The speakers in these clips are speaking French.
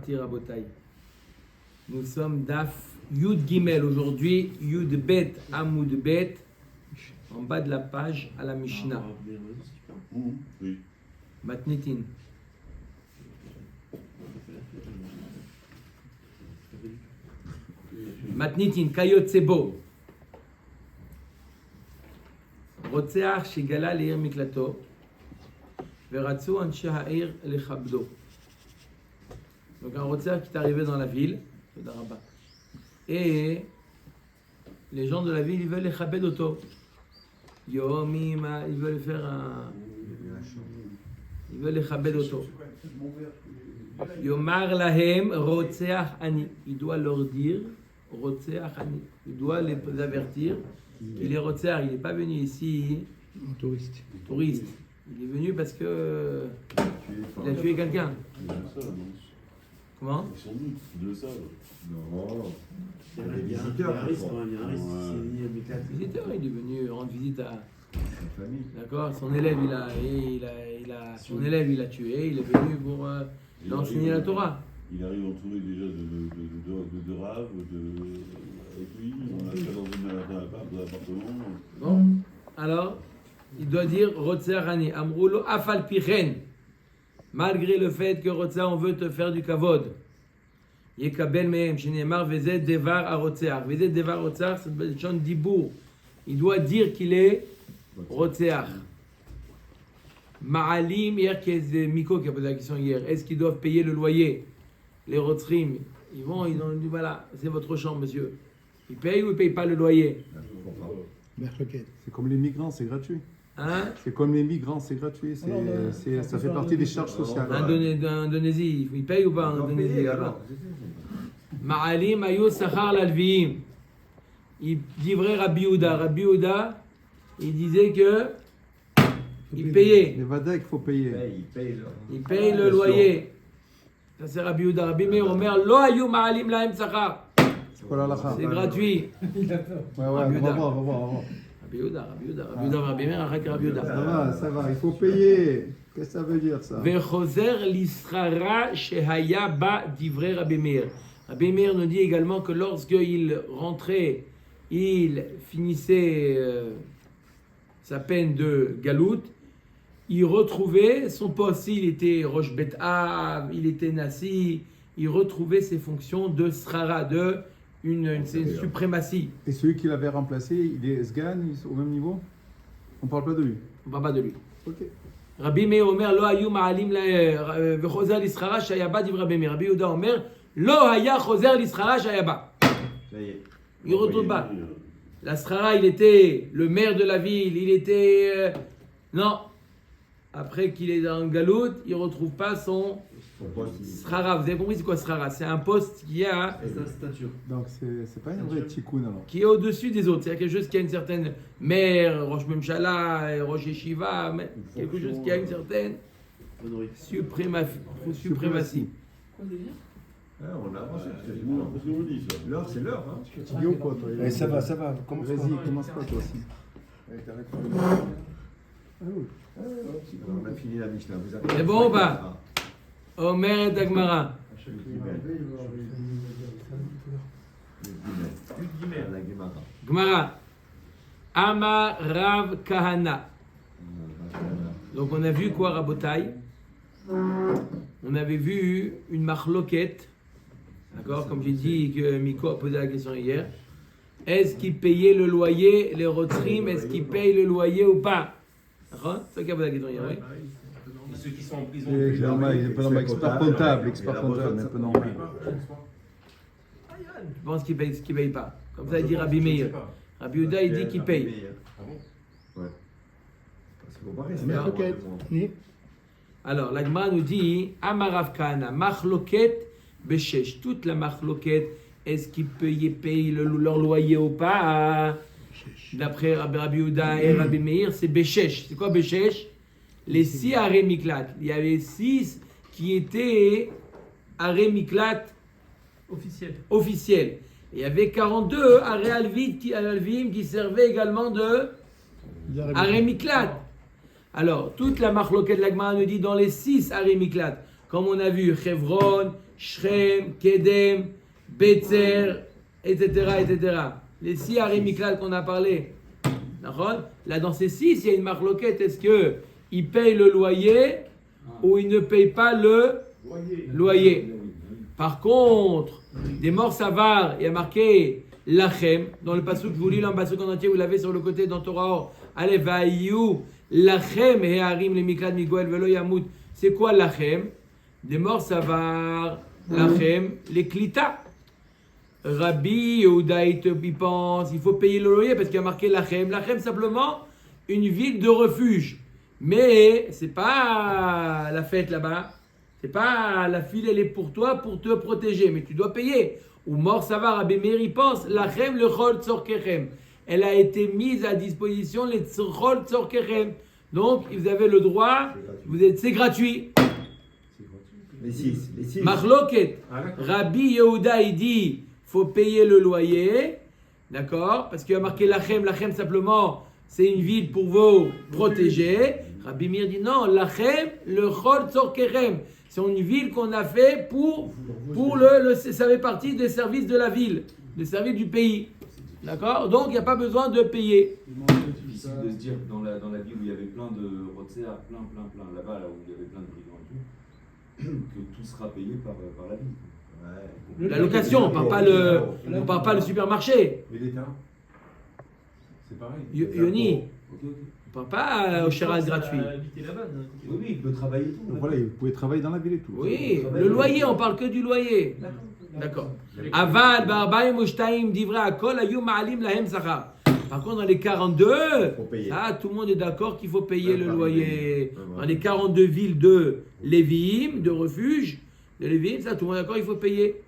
parti, Rabotai. Nous sommes Daf Yud Gimel aujourd'hui, Yud Bet Amoud Bet, en bas de la page à la Mishnah. Oui. Matnitin. Matnitin, Kayotsebo. רוצח שגלה לעיר מקלטו ורצו אנשי העיר לכבדו. Donc un רוצח qui est arrivé dans la ville, et les gens de la ville ils veulent לכבד אותו. יומim, ils veulent faire un... ils veulent לכבד אותו. יאמר להם רוצח אני. Il doit leur dire רוצח אני. Il doit les avertir. Il est רוצח, il n'est pas venu ici touriste. Il est venu parce que il a tué quelqu'un. Comment? Sans doute, de ça. Non. Il y a des visiteurs. Visiteur, il est venu rendre visite à Sa famille. d'accord, son élève son élève il a tué, il est venu pour lui enseigner la Torah. Il arrive entouré déjà de Rav, avec lui, on a fait dans un appartement. Bon, alors, il doit dire רוצח אני. אמרו לו אף על פי כן, malgré le fait que רוצח on veut te faire du kavod. יקבל מהם שנאמר וזה דבר הרוצח. וזה דבר הרוצח, c'est בלשון דיבור. Il doit dire qu'il est רוצח. מעלים, hier c'est Miko qui a posé la question hier, est-ce qu'ils doivent payer le loyer? Les rotzrim, ils ont dit voilà, c'est votre chambre monsieur. Ils payent ou ils ne payent pas le loyer? C'est comme les migrants, c'est gratuit. Hein? C'est comme les migrants, c'est gratuit. Ça fait partie des charges sociales. Indonésie, ils payent ou pas en Indonésie? Ma'alim ayu sachar l'alviim. Il dit vrai Rabbi Yehuda. Rabbi Yehuda, il disait que il payait. Les vadek, il faut payer. Il paye le loyer. Ça c'est Rabbi Yehuda. Rabbi Meir Omer lo ayu ma'alim lahem sachar. C'est quoi l'halakha? C'est gratuit. Ouais, on va voir. Rabbi Yehuda, Rabbi Meir, Rabbi Yehuda. Ça va, il faut payer. Qu'est-ce que ça veut dire ça? Vechozer l'israra shehaya ba divrei Rabbi Meir. Rabbi Meir nous dit également que lorsqu'il rentrait, il finissait sa peine de galout, il retrouvait son poste. S'il était Rosh Bet Av, il était Nassi, il retrouvait ses fonctions de srara, de une suprématie. Et celui qui l'avait remplacé, il est Sgan, il est au même niveau? On parle pas de lui. On ne parle pas de lui. Ok. Rabbi Meir Omer lo hayu ma'alim vechozer l'israra shehaya ba divrei Rabbi Meir. Rabbi Yehuda Omer lo haya chozer l'israra shehaya ba. Il ne retourne pas. La srara, il était le maire de la ville, il était... non. Après qu'il est dans le galout, il ne retrouve pas son srara. Vous avez compris c'est quoi srara? C'est un poste qui a... Donc c'est pas une vraie tikkun alors. Qui est au-dessus des autres. C'est quelque chose qui a une certaine mère, Rosh Memshala, Rosh Yeshiva, quelque chose qui a une certaine suprématie. On a avancé. Parce que vous dites ça. L'heure, c'est l'heure. Tu ou quoi, toi? Ça va. Vas-y, commence pas toi aussi. On a fini la Mishnah. C'est bon ou pas? Omer et Dagmara. La Gemara. Gmara. Ama Rav Kahana. Donc on a vu quoi, Rabotai? On avait vu une marloquette, d'accord, comme j'ai dit que Miko a posé la question hier. Est-ce qu'il payait le loyer, les rotzrim, est-ce qu'il paye le loyer ou pas? D'accord? C'est ça qui a posé la question hier, oui. Et ceux qui sont en prison. Il est pas normal, expert comptable, mais peu normal. Je pense qu'il paye ce qu'il paye pas. Comme ça, il dit Rabbi Meir. Rabbi Yehuda, il dit qu'il paye. Ah bon? Ouais. Parce que vous parlez, c'est Marloquette. Alors, la Gemara nous dit Amarav Kahana, Machloket Beshesh. Toute la Machloket, est-ce qu'ils payent leur loyer ou pas? D'après Rabbi Yehuda et Rabbi Meir, c'est Beshesh. C'est quoi Beshesh? Les 6 arrêts Miklat. Il y avait 6 qui étaient arrêts Miklat officiels. Et il y avait 42 arrêts Alvim qui servaient également de arrêt Miklat. Alors, toute la marloquette de la Gemara nous dit dans les 6 arrêts Miklat, comme on a vu, Chevron, Shrem, Kedem, Betzer, etc., etc. Les 6 Harim Miklal qu'on a parlé. D'accord? Là, dans ces 6, il y a une marloquette. Est-ce qu'il paye le loyer ou il ne paye pas le loyer? Par contre, des morts savares, il y a marqué Lachem. Dans le passouk, je vous lis là, un passouk en entier, vous l'avez sur le côté dans Torah. Allez, Vaïou, Lachem et Harim, les Miklad, Miguel, Velo, Yamout. C'est quoi Lachem? Des morts savares, Lachem, les Klita. Rabbi Yehuda, il pense, il faut payer le loyer parce qu'il y a marqué Lachem. Lachem, simplement, une ville de refuge. Mais c'est pas la fête là-bas. C'est pas la file, elle est pour toi, pour te protéger. Mais tu dois payer. Ou mort, ça va, Rabbi Meir, il pense, Lachem, le chol tzorkechem. Elle a été mise à disposition, les chol tzorkechem. Donc, vous avez le droit, c'est gratuit. Les 6. Machloket. Rabbi Yehuda, il dit, faut payer le loyer, d'accord? Parce qu'il y a marqué Lachem. Lachem, simplement, c'est une ville pour vous protéger. Rabbi Meir dit non, Lachem, le chol tzorkechem. C'est une ville qu'on a fait pour ça fait partie des services de la ville, des services du pays. D'accord? Donc, il n'y a pas besoin de payer. C'est difficile de se dire dans la ville où il y avait plein de Rotzer, plein, là-bas, là où il y avait plein de brigands et tout, que tout sera payé par la ville. Ouais. La location, on ne parle pas le supermarché. Et l'État? C'est pareil. Yoni, Ok. on ne parle pas au chérage gratuit. Habiter là-bas, d'un côté. Oui, il peut travailler et tout. Donc voilà, vous pouvez travailler dans la ville et tout. Oui, le loyer, on parle que du loyer. D'accord. Aval, Barbaim, Ushtaim, Divra, Akol, Ayum, Ma'alim, Lahem, Sachar. Par contre, dans les 42, Faut payer. ça, tout le monde est d'accord qu'il faut payer le pas loyer. payer. Dans les 42 villes de Lévi'im, de refuge, de Lévi'im, ça, tout le monde est d'accord, il faut payer.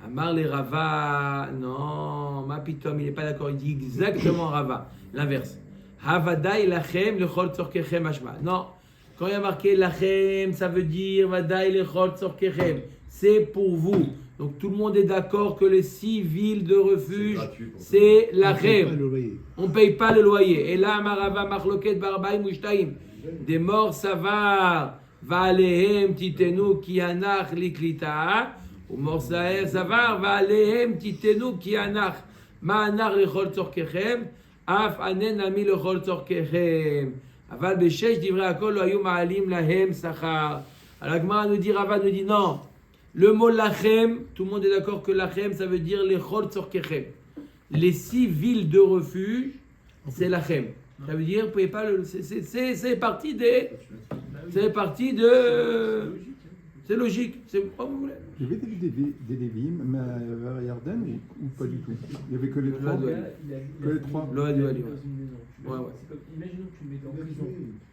Amar les Rava, non, ma pitom, il n'est pas d'accord, il dit exactement Rava, l'inverse. Havadai lachem lechol tzorkechem hashma. Non, quand il y a marqué lachem, ça veut dire vadai lechol tzorkechem. C'est pour vous. Donc tout le monde est d'accord que les 6 villes de refuge, c'est lachem. On ne paye pas le loyer. Et là, Marava Machloket Barbaim Ushtaim. Des morts savar, Valehem Titenu Kianach Liklita. Ou morts savar, Valehem Titenu Kianach. Ma'anach lechol tzorkechem. Af anen ami lechol tzorkechem. Aval beshesh divrei hakol lo hayu ma'alim lahem sachar. Alors la Gemara nous dit, Rava nous dit non. Le mot lachem, tout le monde est d'accord que lachem, ça veut dire lechol tzorkechem. Les 6 villes de refuge, c'est lachem. Ça veut dire, vous pouvez pas le. C'est parti des. C'est parti de. C'est logique. C'est comme vous voulez. Il y avait des Lévi'im, mais vers Yarden ou pas du tout? Il n'y avait que les 3? Que les 3? L'Ohad Dans Wali, une ouais. maison. Ouais, ouais. C'est comme, imaginons que tu le mettes en prison.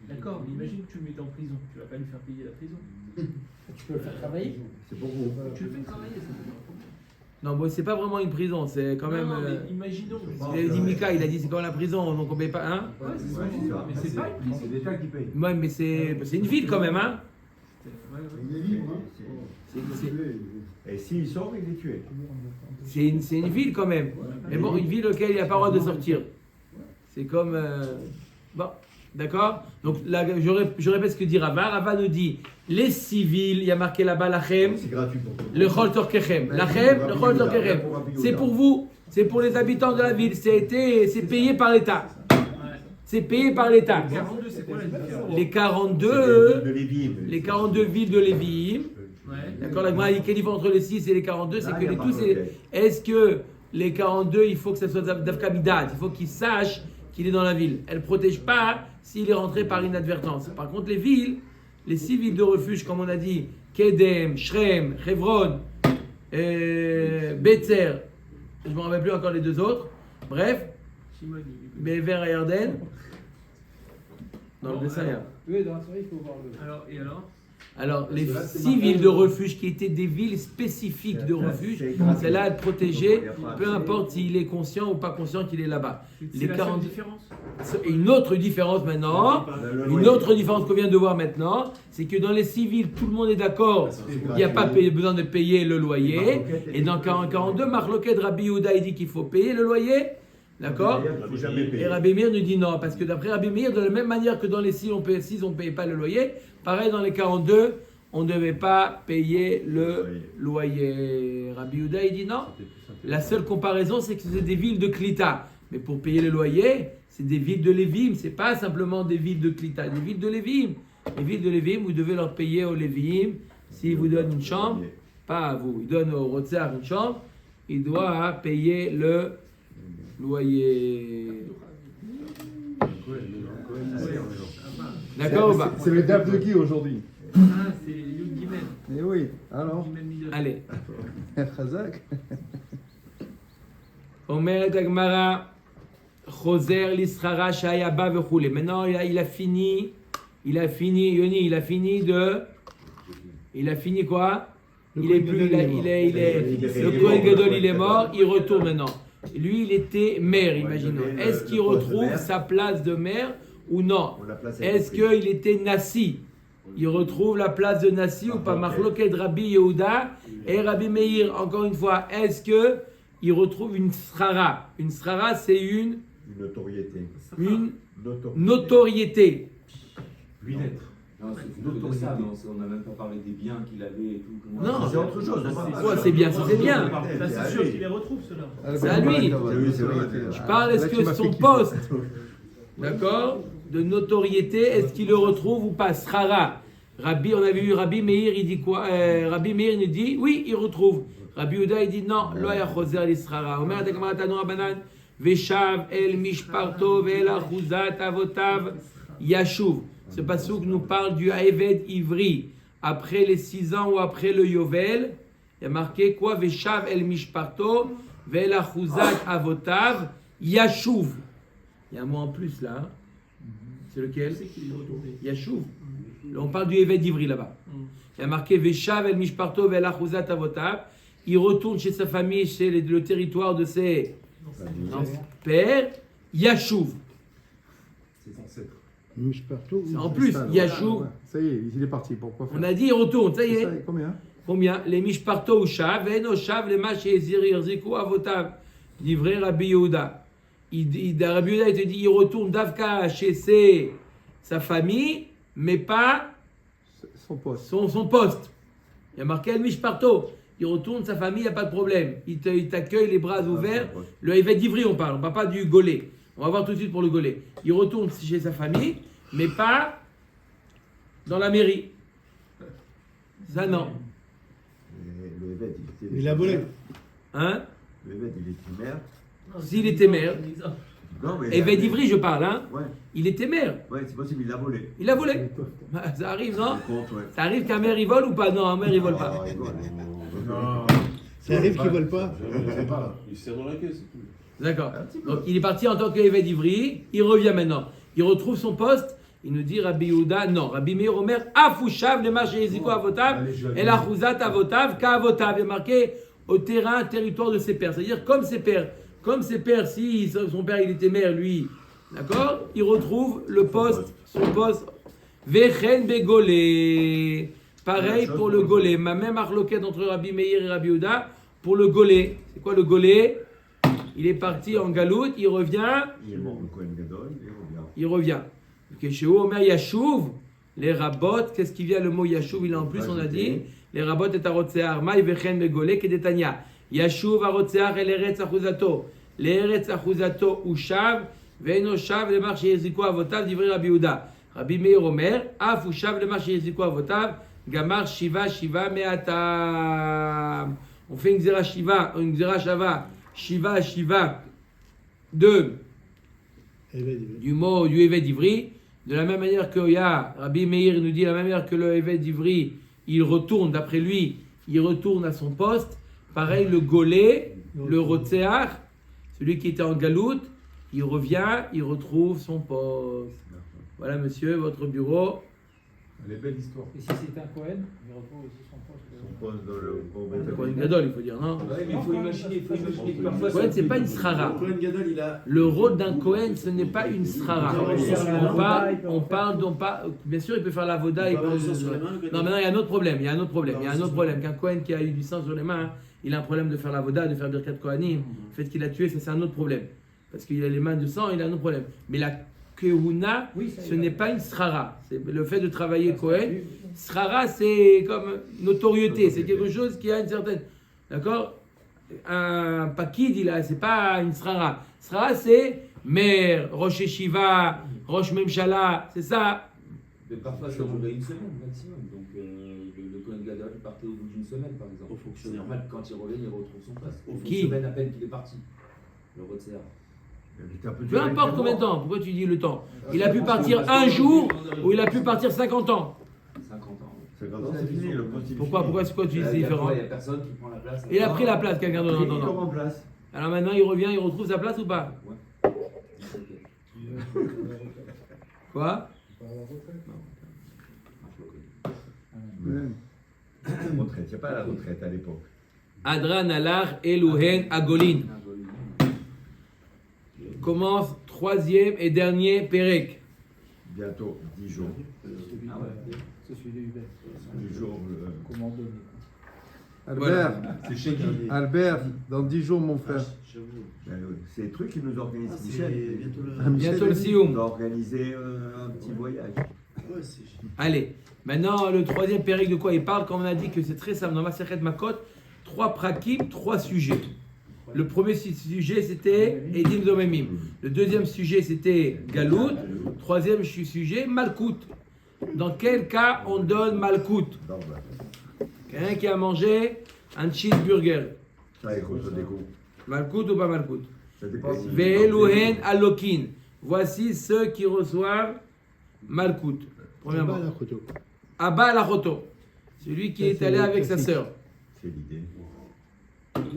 D'accord, mais imagine que tu le mettes en prison. Tu vas pas lui faire payer la prison. Tu peux le faire travailler. C'est pour vous. Tu le fais travailler, ça peut pas. Non, bon, c'est pas vraiment une prison, c'est quand même. Non, mais imaginons. Il a dit Mika, il a dit c'est comme la prison, donc on paye pas. Hein? Ouais, c'est ça. Ouais, c'est ça. Mais c'est pas une prison. C'est l'État qui paye. Ouais, mais c'est une ville quand même, hein? Ouais, ouais. Et s'il sort, il est tué. C'est une ville quand même. Mais bon, une ville auquel il n'y a pas le droit de sortir. C'est comme. Bon, d'accord? Donc là, je répète ce que dit Rava. Rava nous dit les civils, il y a marqué là-bas Lachem, C'est gratuit pour toi. le Chol Tzorkechem. Lachem, le Chol Tzorkechem. C'est pour vous, c'est pour les habitants de la ville. C'est payé par l'État. C'est payé par l'État. 42, c'est quoi la différence? Les 42, De Lévi'im. les 42 villes de Lévi'im. Ouais. D'accord, la Gemara dit quelle différence entre les 6 et les 42, c'est Ah, que il y a les pas tous, de c'est. problème. Est-ce que les 42, il faut que ça soit Dafka Midat, il faut qu'il sache qu'il est dans la ville. Elle ne protège pas s'il est rentré par inadvertance. Par contre, les villes, les 6 villes de refuge, comme on a dit, Kedem, Shrem, Hebron, Betzer, je ne me rappelle plus encore les 2 autres. Bref, Shimon, Bever et Yarden. Dans le dessin, il y a. Oui, dans la série, il faut voir le. Alors, et alors? Alors, les 6 villes de refuge qui étaient des villes spécifiques de refuge, celles-là, elles protégées, peu importe s'il est conscient ou pas conscient qu'il est là-bas. C'est Les la 40 seule différence. Et une autre différence maintenant, une autre différence qu'on vient de voir maintenant, c'est que dans les 6 villes, tout le monde est d'accord, il n'y a pas besoin de payer le loyer. Et dans 42, Marloket Rabbi Yehuda, il dit qu'il faut payer le loyer. D'accord? Il faut jamais Et payer. Rabbi Meir nous dit non, parce que d'après Rabbi Meir, de la même manière que dans les 6, on ne paye pas le loyer, pareil dans les 42, on ne devait pas payer le loyer. Rabbi Yehuda, il dit non. La seule comparaison, c'est que c'est des villes de Klita. Mais pour payer le loyer, c'est des villes de Lévim. C'est pas simplement des villes de Klita, des villes de Lévim. Les villes de Lévim, vous devez leur payer au Lévim. S'ils vous donnent une chambre, pas à vous. Ils donnent au Rotzer une chambre, il doit payer le loyer. D'accord ou pas? C'est le DAF de qui aujourd'hui? Ah, c'est Yud Gimel. Eh oui, alors Gimel Midot. Allez. Chazak. Omeret Agmara, Choser l'Israra Shayaba Vechoule. Maintenant, il a fini, Yoni, il a fini quoi? Il est plus, le Kohen Gadol, il est mort, il retourne maintenant. Lui, il était maire, imaginons. Est-ce qu'il retrouve sa place de maire ou non? Est-ce qu'il était Nassi? Il retrouve la place de Nassi ou pas? Marloket Rabbi Yehuda et Rabbi Meir, encore une fois, est-ce que il retrouve une srara? Une srara, c'est une notoriété. Lunette. Non, c'est plutôt ça, non, on n'a même pas parlé des biens qu'il avait et tout. Non, c'est autre chose. Quoi, c'est bien, ça, c'est bien. Là, c'est sûr qu'il les retrouve, ceux-là. C'est à lui. Je parle, est-ce que son poste, d'accord, de notoriété, est-ce qu'il le retrouve ou pas? Srara. Rabbi, on avait vu Rabbi Meir, il dit quoi? Rabbi Meir nous dit, oui, il retrouve. Rabbi Yehuda, il dit non, lo ya choser l'Israra. Omer de Gemara Tanu Rabbanan, veshav el mishparto ve'el achuzat avotav yashuv. Ce passouk nous parle du Haeved Ivri. Après les 6 ans ou après le Yovel, il y a marqué quoi? Veshav el mishparto ve'el achuzat avotav yashuv. Il y a un mot en plus là. Hein? C'est lequel? Yashuv. On parle du Haeved Ivri là-bas. Il y a marqué Veshav el mishparto ve'el achuzat avotav. Il retourne chez sa famille, chez le territoire de ses pères. Yashuv. C'est ancêtre. En plus, Yashuv. Ça y est, il est parti. Pourquoi faire? On a dit il retourne, ça y est. Combien? Combien? Les mishparto ou shav, ve'eno shav, les maché yirziku avotav. Livré Rabbi Yehuda. Rabbi Yehuda, il te dit, il retourne d'Avka chez sa famille, mais pas Son poste. son poste. Il y a marqué el mishparto. Il retourne sa famille, il n'y a pas de problème. Il t'accueille les bras ouverts. Le Haeved Ivri, on parle pas du Golé. On va voir tout de suite pour le Golé. Il retourne chez sa famille, mais pas dans la mairie. Ça, non. Le Évêque, Il a volé. Hein? Le Évêque, il est maire. S'il était maire. Non, mais. Haeved Ivri, je parle, hein? Ouais, Il était maire. ouais, c'est possible, il l'a volé. Il a volé. Ça arrive, non? Par contre, ouais. Ça arrive qu'un maire, il vole ou pas? Non, un maire, il vole pas. Ah, il vole. Ça arrive qu'ils volent pas. Il se serre dans la caisse, c'est tout. D'accord. Donc, il est parti en tant qu'Eved Ivri. Il revient maintenant. Il retrouve son poste. Il nous dit Rabbi Yehuda, non. Rabbi Meir Omer, Afushav, le marché Eziko Avotav, et la Chouzat Avotav, Kavotav. Il est marqué au terrain, territoire de ses pères. C'est-à-dire, comme ses pères, si son père il était maire, lui, d'accord, il retrouve le poste, son poste. Vechen Begolé. Pareil pour le Golé. Ma même arloquette entre Rabbi Meir et Rabbi Yehuda pour le Golé. C'est quoi le Golé? Il est parti en galoute, il revient. Il est mort, le Kohen Gadol, Il revient. Chez Omer Yashuv, les rabot, qu'est-ce qui vient le mot Yashuv? Il a en plus, on a dit, les rabot et arotsear, maï vechen begolé, kedetania. Yashuv arotsear et l'eretz achuzato. L'eretz achuzato ushav, veino shav, le marché yeziko avotav, d'ivri Rabbi Yehuda. Rabbi Meir Omer, af ushav, le marché yeziko avotav, gamar shiva, shiva, meatam. On fait une xera shiva, une xera shava, shiva, du mot du Eved Ivri. De la même manière que Rabbi Meir nous dit, de la même manière que le Eved Ivri, il retourne, d'après lui, il retourne à son poste. Pareil, le Golé, le Rotseach, celui qui était en galoute, il revient, il retrouve son poste. Voilà, monsieur, votre bureau. Elle est belle histoire. Et si c'est un Cohen, il retrouve aussi son poste. Le Kohen Gadol, il faut dire, non? Ouais, mais il faut imaginer que parfois. Kohen, c'est pas une srara. Cohen Gadol, il a. Le rôle d'un Kohen, ce n'est pas une srara. On parle, bien sûr, il peut faire la voda. Non, maintenant, il y a un autre problème. Il y a un autre problème. Qu'un Kohen qui a eu du sang sur les mains, il a un problème de faire la voda, de faire Birkat Kohanim. Le fait qu'il a tué, ça, c'est un autre problème. Parce qu'il a les mains de sang, il a un autre problème. Mais la Kehuna, Oui, ça, ce n'est pas une srara. C'est le fait de travailler Kohen. Srara, c'est comme notoriété. C'est quelque chose qui a une certaine. D'accord? Un pakid, c'est pas une srara. Srara, c'est mère, Rosh Yeshiva, Rosh Memshala, c'est ça. Mais parfois, ça durait une semaine maximum. Donc, le Kohen Gadol partait au bout d'une semaine, par exemple. C'est normal que quand il revient, il retrouve son poste. Qui? Une semaine à peine qu'il est parti. Le Rotzer. Peu importe combien de temps. Pourquoi tu dis le temps? Il a pu partir un jour ou il a pu partir 50 ans. 50 ans. 50 ans, c'est fini, le poste il est Pourquoi fini. tu dis c'est Il y a différent? personne qui prend la place. Il a pris la place, quelqu'un d'autre. Qui Non, non. remplace? Alors maintenant, il revient, il retrouve sa place ou pas? Ouais. Quoi? Retraite, il n'y a pas la retraite à l'époque. Adran Alar Elouhen Agolin. Commence troisième et dernier Pérec. Bientôt, 10 jours. Ah ouais. C'est celui de Hubert. 10 jours. Comment donner? Albert, C'est chez qui? Albert, dans 10 jours, mon frère. C'est les trucs qui nous organisent, Michel. Bientôt le On Sioum. va organiser un petit voyage. Allez, maintenant le troisième Pérec de quoi il parle? Comme on a dit que c'est très simple dans Masechet Makot, 3 prakim, 3 sujets. Le premier sujet c'était Edim Zomemim. Le deuxième sujet c'était Galout. Troisième sujet Malkout. Dans quel cas on donne Malkout? Non, bah, Quelqu'un qui a mangé un cheeseburger. ça est contre des goûts. Malkout ou pas Malkout? Ça dépend si- Ve'eluhen alokin. Voici ceux qui reçoivent Malkout. Premièrement. Pas la photo. Abba Lachoto. Celui qui Ça, est c'est allé le avec sa classique. sœur. C'est l'idée.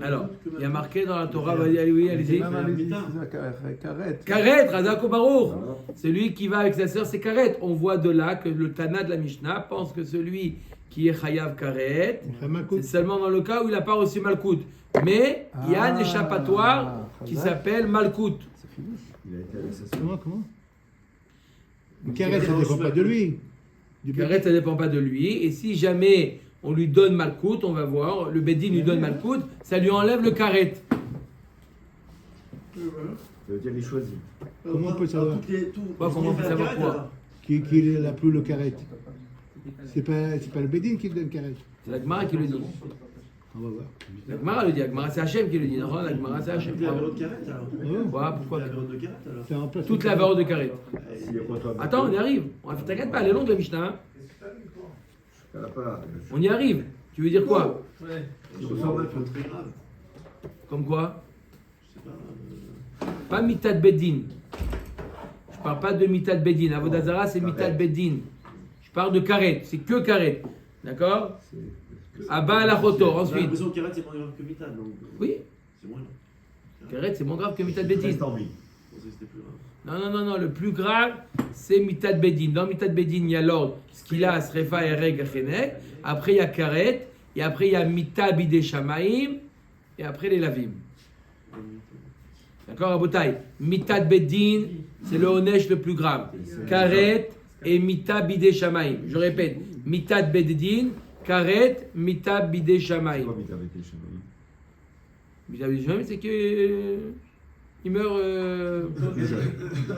Alors, il y a marqué dans la Torah, oui, allez-y. Non, allez-y, c'est ça, carrette. Karet, Razako Baruch. Celui qui va avec sa sœur, c'est Karet. On voit de là que le Tana de la Mishnah pense que celui qui est Chayav Karet, On fait Malkout. c'est seulement dans le cas où il n'a pas reçu Malkout. Mais il y a un échappatoire qui s'appelle Malkout. C'est fini. Il a été avec sa sœur. Comment Le carré, ça ne dépend pas de lui. Du Karet, ça ne dépend pas de lui. Et si jamais on lui donne Malkout, on va voir, le Bedin lui donne Malkout, ça lui enlève le Karet. Ça veut dire qu'il choisit. Comment on peut savoir Comment on peut savoir quoi? Qui n'a plus le carré? C'est pas le Bédine qui le donne carré. C'est la Gemara qui le dit. On va voir. La Gemara le dit, la Gemara c'est Hachem qui le dit. Non, la Gemara c'est Hachem. La véro de carrette alors. Quoi? Pourquoi? La véro de carrette alors. Ça remplace Toute le la carré. valeur de Karet. S'il est contre Attends, on y arrive. T'inquiète pas, elle est longue la Mishnah. Hein. Elle a pas. On y arrive. Tu veux dire quoi? Ouais. Je ressens un peu très grave. Comme quoi? Je sais pas. Pas Mitad Beddin. Je parle pas de Mitad Beddin. Avodazara, c'est Mitad Beddin. Je parle de Karet. C'est que Karet. D'accord? Abba Lachoto. J'ai Ensuite. l'impression que carrette c'est moins grave que Vital. Donc, Oui. c'est moins. Karet, c'est moins grave que Mitad Il Beddin. reste en vie. Je pensais que c'était plus grave. Non. Le plus grave, c'est Mitad Beddin. Dans Mitad Beddin, il y a l'ordre. Skila, Srefa, Ereg, Achenek. Après, il y a Karet. Et après, il y a Mita Bide Shamaim. Et après, les Lavim. D'accord, Rabotai? Mitad Beddin, c'est le Onesh le plus grave. Karet et Mita Bide Shamaim. Je répète. Mitad Beddin, Karet, Mita Bide Shamaim. Pourquoi il avait été chez lui? Mita Bide Shamaim, c'est que. Il meurt Plus jeune.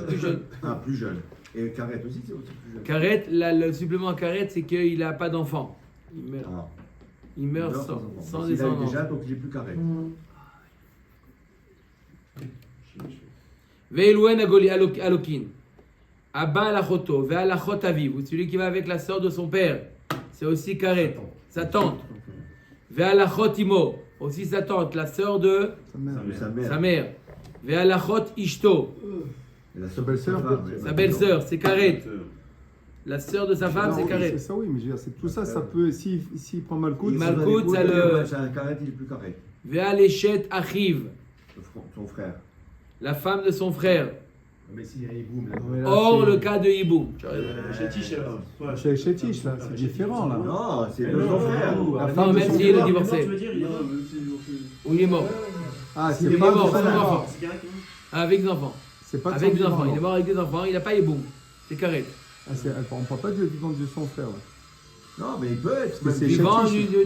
plus jeune. Ah, plus jeune. Et Carrette aussi, c'est aussi plus jeune. Karet, le supplément Karet, c'est qu'il n'a pas d'enfant. Il meurt. Ah. Il meurt Non, sans il a eu descendance. déjà, donc il est plus Carrette. Ve'elouen alokin. Abba alachoto, ve'alachot aviv. Celui qui va avec la sœur de son père. C'est aussi Karet, sa tante. Ve'alachot imo. Aussi sa tante, la sœur de Sa mère. De sa mère. sa mère. Ve'alachot ishto. Et la Sa belle-sœur. Sa belle-sœur, c'est Karet. La sœur de sa femme, Non, c'est oui, Karet. c'est ça, oui, mais je veux dire, c'est tout ça, ça peut, s'il prend mal coup, Malkout, ça le- C'est un Carrette, il est plus Carrette. Ve'alechet achiv. Son frère. La femme de son frère. Mais s'il y a un boum là. mais là, Or c'est- le cas de Hiboum. Chez Tiche alors. Ouais. Chez Tiche, là, c'est différent, là. Non, c'est Mais de non, son frère. non, La Non, femme de même son s'il est frère. divorcé. Tu veux dire, il est Ou il est mort. Ah, Il c'est est pas mort, de son sans enfant. enfant. C'est carrette, non Avec des enfants. C'est pas de Avec son des enfants. vivant, Il est mort avec des enfants. Il n'a pas Hiboum. C'est Karet. Ah, on ne parle pas du vivant de son frère, là. Non, mais il peut être. Mais c'est Vivant chez du Tiche.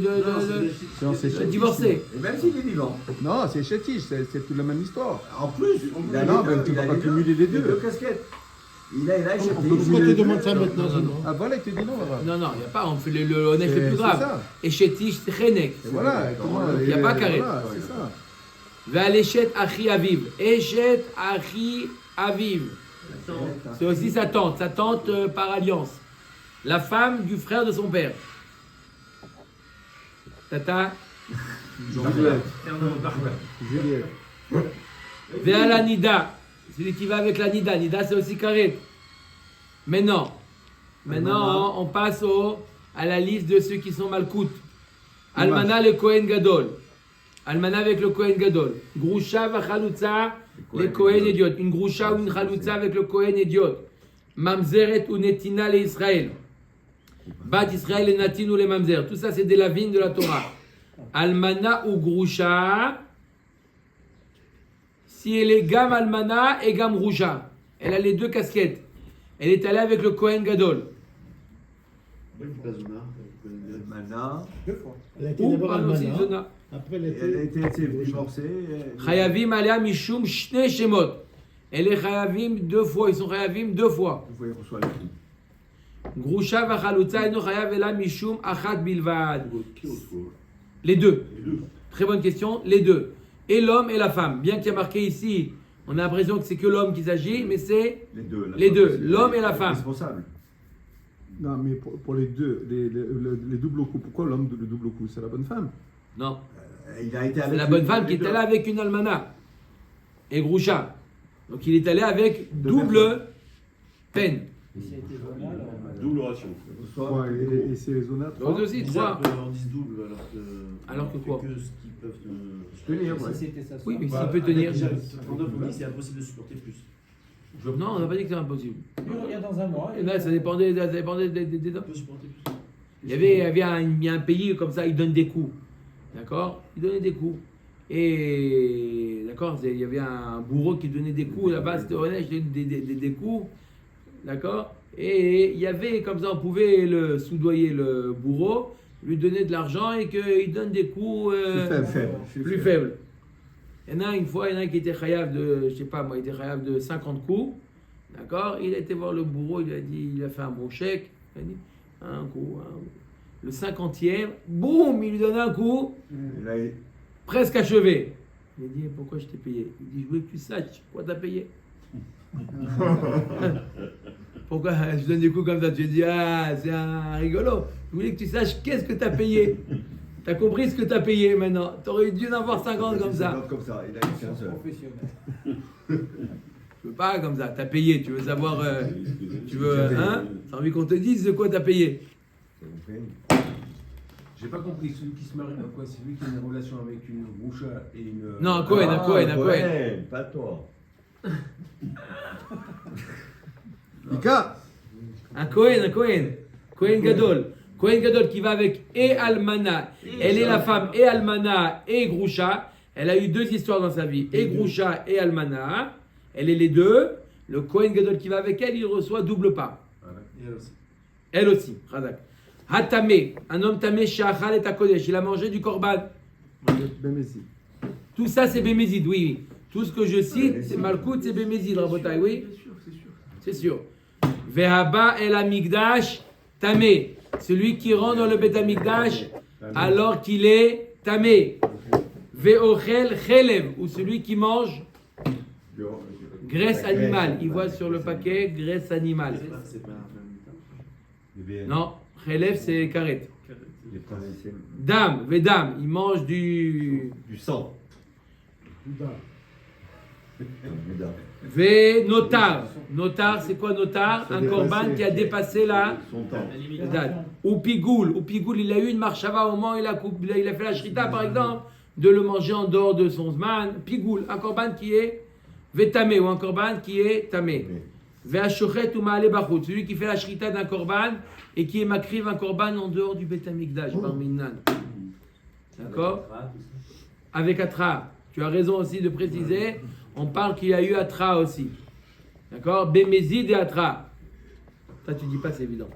Non, c'est C'est chez divorcé. Et même s'il est vivant. Non, c'est chez Tiche, c'est toute la même histoire. En plus, il a Non, les mais deux, tu il vas a pas les cumuler les deux. deux casquettes. Il a échec. Pourquoi tu demandes ça maintenant sinon Ah voilà, il te dit non, là-bas. Non, il n'y a pas, on fait le honnête le plus grave. ça. Eshetish, c'est chenek. Et voilà, Il y a pas carré. Voilà, c'est ça. Ve'aleshet achi aviv. Eshet achi aviv. C'est aussi sa tante par alliance. La femme du frère de son père. Tata. Juliette. Ve'ala nida. Celui qui va avec la nida. Nida, c'est aussi carré. Maintenant, on passe à la liste de ceux qui sont malkout. Almana le Kohen Gadol. Almana avec le Kohen Gadol. Grusha va Chalutza, les Kohen idiot. Une Grusha ou une Chalutza avec le Kohen idiot. Mamzeret ou Netina les Israël. Bat Israël et Natin ou les Mamzer. Tout ça, c'est des lavines de la Torah. Almana ou Grusha. Si elle est Gam Almana et Gam Grusha. Elle a les deux casquettes. Elle est allée avec le Kohen Gadol. Mana. Elle a été Ou d'abord pardon, c'est Almana, Zona. après elle a Elle a été... été divorcée. Chayavim alea mishum shne shemot. Elle est chayavim 2 fois. Ils sont chayavim 2 fois. Vous voyez, on reçoit les coups. Grusha v'chalutza eno chayav ela mishum achat bilvad. Qui reçoit? Les deux. Les deux. Très bonne question. Les deux. Et l'homme et la femme. Bien qu'il y a marqué ici, on a l'impression que c'est que l'homme qui s'agit, mais c'est Les deux. les deux. L'homme et la femme. Responsable. Non, mais pour les deux, les doubles coups, pourquoi l'homme le double coup? C'est la bonne femme. non. Il a été avec C'est la bonne femme les qui est deux. allée avec une almana et Grusha. Donc il est allé avec Deux double peine. Double ration. Ouais, et c'est les zonas Donc 3. aussi 3. On dit double alors que quoi? que ce qu'ils peuvent. Tenir, ouais. Oui, mais Bah, s'il peut tenir. En neuf, on dit que c'est impossible de supporter plus. Non, on n'a pas dit que c'est impossible. Il y a dans un mois. Et là, ça dépendait des On peut supporter plus. Il y avait un pays comme ça, il donne des coups. D'accord? Il donnait des coups. Et d'accord, il y avait un bourreau qui donnait des coups là-bas, c'était honnête, je donnais des coups. D'accord? Et il y avait comme ça, on pouvait le soudoyer le bourreau, lui donner de l'argent et qu'il donne des coups plus faibles. Il y en a une fois, il y en a un qui était chayav de, je sais pas moi, il était chayav de 50 coups. D'accord? Il a été voir le bourreau, il a dit, il a fait un bon chèque. Il a dit, un coup. Le 50e, boum, il lui donne un coup, Là, il- presque achevé. Il a dit, pourquoi je t'ai payé? Il dit, je voulais que tu saches pourquoi t'as payé. Pourquoi je donne des coups comme ça? Tu dis, ah, c'est un rigolo. Je voulais que tu saches qu'est-ce que t'as payé. T'as compris ce que t'as payé maintenant. T'aurais dû en avoir 50 comme ça. 50 comme ça. Il a eu 15 heures. Tu veux pas comme ça, t'as payé, tu veux savoir, tu veux, hein? T'as envie qu'on te dise de quoi t'as payé. J'ai pas compris, celui qui se marie, quoi, c'est lui qui a une relation avec une Groucha et une. Non, un Cohen, un Cohen, un Cohen. Ouais, pas toi. Ika. Un Cohen, Cohen Gadol. Cohen Gadol qui va avec et Almana. Elle est la femme et Almana et Groucha. Elle a eu 2 histoires dans sa vie, et Groucha et Almana. Elle est les deux. Le Cohen Gadol qui va avec elle, il reçoit double part. Et elle aussi. Elle aussi, Razak. Hatamé, un homme tamé, Shachal et Takodesh, il a mangé du korban. Bémézi. Tout ça, c'est Bémézid, oui. Tout ce que je cite, c'est Malkout, c'est Bémézid, Rabotai, oui. C'est sûr. Vehaba el Amigdash, tamé. Celui qui rentre dans le Bet Amigdash alors qu'il est tamé. Veochel chelev, ou celui qui mange graisse animale. Il voit sur le paquet graisse animale. C'est pas Non, chelev c'est karet. Les principes. Dame, vedam, il mange du sang. notar. Notar, c'est quoi notar? Un korban qui a dépassé la Son temps. date. Ou pigoul, il a eu une marchava au moment où il a fait la shrita par exemple, de le manger en dehors de son zman. Pigoul, un korban qui est vetamé ou un korban qui est tamé. Ve'ashochet ou ma'ale bachut, celui qui fait la shrita d'un korban et qui est makriv un korban en dehors du Bet Amikdash, par Minnan. D'accord? Avec Atra. Tu as raison aussi de préciser, on parle qu'il y a eu Atra aussi. D'accord? Bémézid et Atra. Ça, tu dis pas, c'est évident.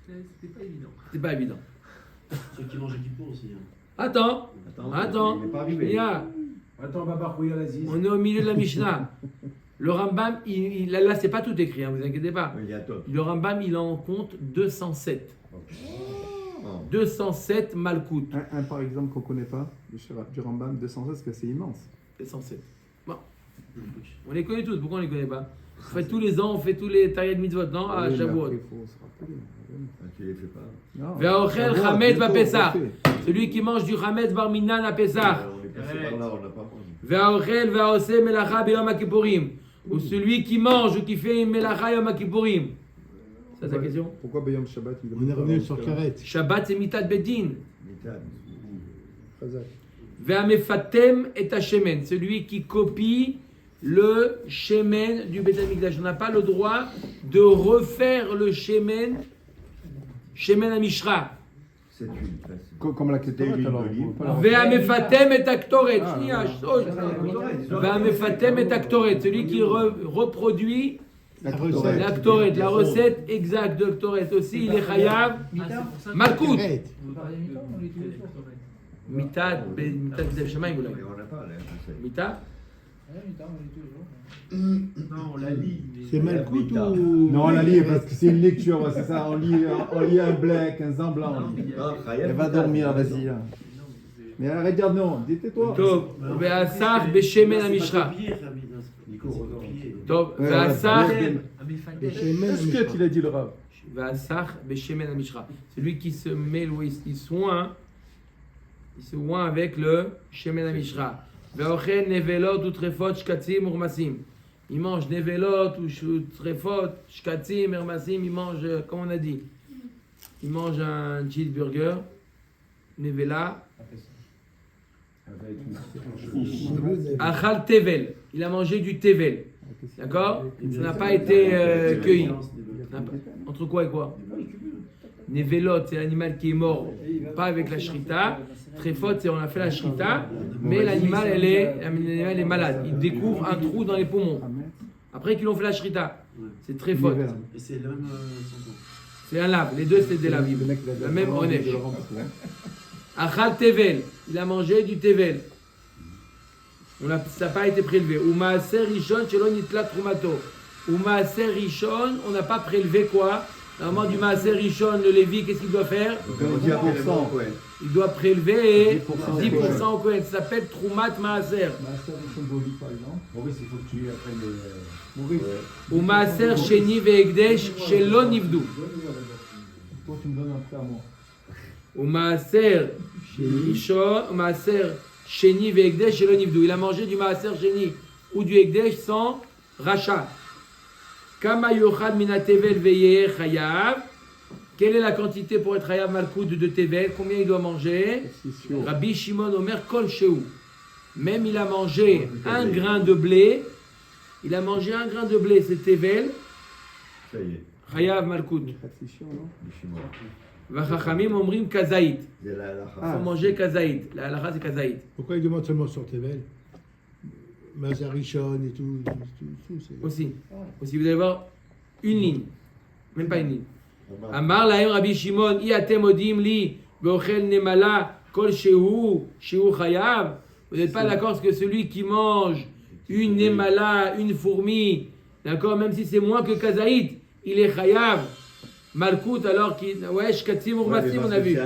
C'était pas évident. C'est pas évident. Ceux qui mangent Kippour aussi. Hein. Attends. Il n'est pas arrivé. Nia, Attends, Babar Rouya l'Aziz. on est au milieu de la Mishnah. Le Rambam, là, c'est pas tout écrit, hein, vous inquiétez pas. Il y a top. Le Rambam, il en compte 207. Oh. 207 Malkout. Un par exemple qu'on ne connaît pas, du Rambam 216, parce que c'est immense. 207. Bon. On les connaît tous, pourquoi on les connaît pas? On fait tous les ans, on fait tous les Tariq Mitzvot, non? Oui, Ah, mais Shavuot. après, il faut se rappeler. Ah, tu les fais pas. Non. Ve'ochel Shavuot, Chametz bientôt, Bapessah. on fait. Celui qui mange du Chametz Bar Minan à Pessah. On est passé par là, on n'a pas mangé. Ve'ochel ve'oseh melacha b'yom HaKippurim. Ou celui qui mange ou qui fait une melacha yom HaKippurim. C'est ta question? Pourquoi Bayom Shabbat il On est revenu sur Karet. Shabbat c'est mitat bedin. Mitad. Chazal. Ve'amefatem et Hashemen. Celui qui copie le shemen du Beit HaMikdash. On n'a pas le droit de refaire le shemen Amishra. C'est une facile. Comme la Ketoret Des alors. huiles on peut pas la- Ve'amefatem et Aktoret. Ah, Shnia, non. shtosh. Ve'amefatem et Aktoret. Celui qui reproduit La recette. l'Aktoret, la recette exacte de l'Aktoret aussi, il est chayav. Malkout. Karet. On parlait mi-temps, on les tous les jours. Mitat B'Shem Shamaim, vous l'avez. Mais on n'a pas la recette. Mitat. Ouais, mi-temps, on les tous les jours. Non, on la lit. C'est Malkout Mita. ou. Non, on la lit parce que c'est une lecture, ouais, c'est ça. On lit un black, un zamblan. Ah, Khayab Elle va Mitad. dormir, vas-y. Là. Mais arrête de dire non, dis-toi. Tov. Ve'asach B'Shemen Amishra. Nico, recopier. Tov. Ouais, Ve'asach. ouais. Qu'est-ce que tu l'as dit le Rav? Ve'asach B'Shemen Amishra. Celui qui se met, il soin avec le Shemen Amishra. Ve'ochen nevelot ou trefot shkatzim urmasim. Il mange nevelot ou trefot shkatzim urmasim. Il mange, comme on a dit, il mange un cheeseburger, nevela, achal tevel. Il a mangé du tevel. D'accord? Ça n'a pas été cueilli. Entre quoi et quoi? Nevelot, c'est l'animal qui est mort, pas avec la shrita. Trefot, c'est on a fait la shrita, mais l'animal est malade. Il découvre un trou dans les poumons. Après qu'ils ont fait la shrita, c'est trefot. Et c'est le même sentence. C'est un lave. Les deux, c'est des laves. La même onesh. Achal tevel, il a mangé du tevel. Ça n'a pas été prélevé. Ou maaser rishon shelo nitla trumato. Ou maaser rishon, on n'a pas prélevé quoi? Normalement, du maaser rishon, le Lévi, qu'est-ce qu'il doit faire? Il doit prélever 10% au Kohen. Ça s'appelle Troumat Maaser. Maurice, il faut que tu apprennes Ou Maaser Sheni Ve'egdesh Shelo Nivdu. Toi, tu me donnes un prêt à moi. Ou Maaser Rishon, ou Maaser Sheni Ve'egdesh Shelo Nivdu. Il a mangé du Maaser Sheni ou du Egdesh sans rachat. Kama Yochad Mina Tevel Ve'yeh Chayav. Quelle est la quantité pour être Chayav Malkout de Tevel? Combien il doit manger? Rabbi Shimon Omer Kol Shehu. Même il a mangé un grain de blé. Il a mangé un grain de blé, c'est Tevel. Ça y est. Chayav Malkout. C'est chiant, non? Les Chinois. Vachachamim Omrim Kazaït. C'est la Il halakha. faut manger Kazaït. La halakha c'est Kazaït. Pourquoi il demande seulement sur Tevel Mazarichon et tout. c'est- Aussi. Aussi, vous allez voir une ligne. Même pas une ligne. Amar lahem Rabbi Shimon, iatem odim li, beochel nemala, kol shehu chayav. Vous n'êtes pas d'accord parce que celui qui mange une nemala, une fourmi, d'accord, même si c'est moins que kazaït, il est chayav. Malkout alors qu'il. Ouais, shkatzim urmasim, on a vu.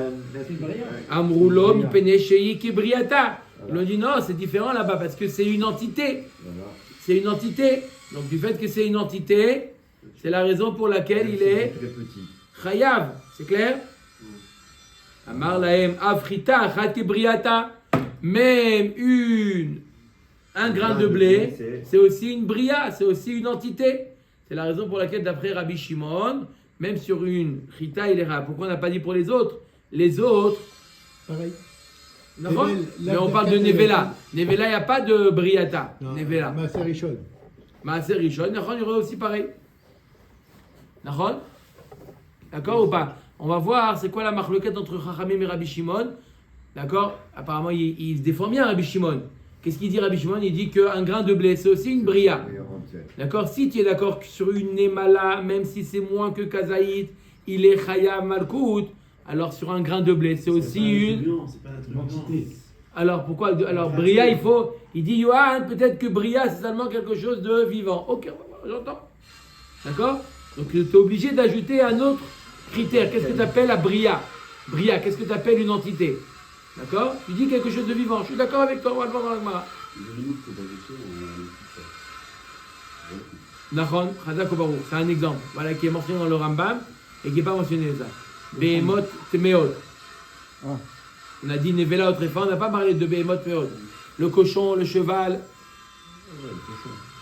Amroulo, mipene shei kibriata. Ils ont dit non, c'est différent là-bas parce que c'est une entité. C'est une entité. Donc du fait que c'est une entité, c'est la raison pour laquelle il est très petit. chayav. C'est clair? Amar lahem afrita achat kibriata. Même un grain de blé, c'est aussi une bria, c'est aussi une entité. C'est la raison pour laquelle d'après Rabbi Shimon, même sur une chita il est rare. Pourquoi on n'a pas dit pour les autres? Les autres, Pareil. non, Nevel, mais on parle de Nevela. Nevela, il n'y a pas de Briata. Non, Nevela. Mazarichon. Maaser Rishon, il y aurait aussi pareil. D'accord? D'accord ou pas? On va voir c'est quoi la marloquette entre Chachamim et Rabbi Shimon. D'accord? Apparemment, il se défend bien Rabbi Shimon. Qu'est-ce qu'il dit Rabbi Shimon? Il dit qu'un grain de blé, c'est aussi une bria. D'accord? Si tu es d'accord sur une Nemala, même si c'est moins que Kazaït, il est Chayav Malkout, alors sur un grain de blé, c'est aussi une. C'est pas un truc. Alors pourquoi? Alors Bria, il dit Yohan, peut-être que Bria c'est seulement quelque chose de vivant. Ok, j'entends. D'accord? Donc tu es obligé d'ajouter un autre critère. Qu'est-ce que tu appelles la Bria? Bria, qu'est-ce que tu appelles une entité? D'accord? Tu dis quelque chose de vivant. Je suis d'accord avec toi, on va le voir dans la Gemara. Les animaux qui sont basés sur, on Nachon, Chazak ou Baruch, c'est un exemple. Voilà, qui est mentionné dans le Rambam et qui n'est pas mentionné ça. Behemoth Temeot. Ah. On a dit Nevela Otrefa, on n'a pas parlé de Behemoth Temeot. Le cochon, le cheval.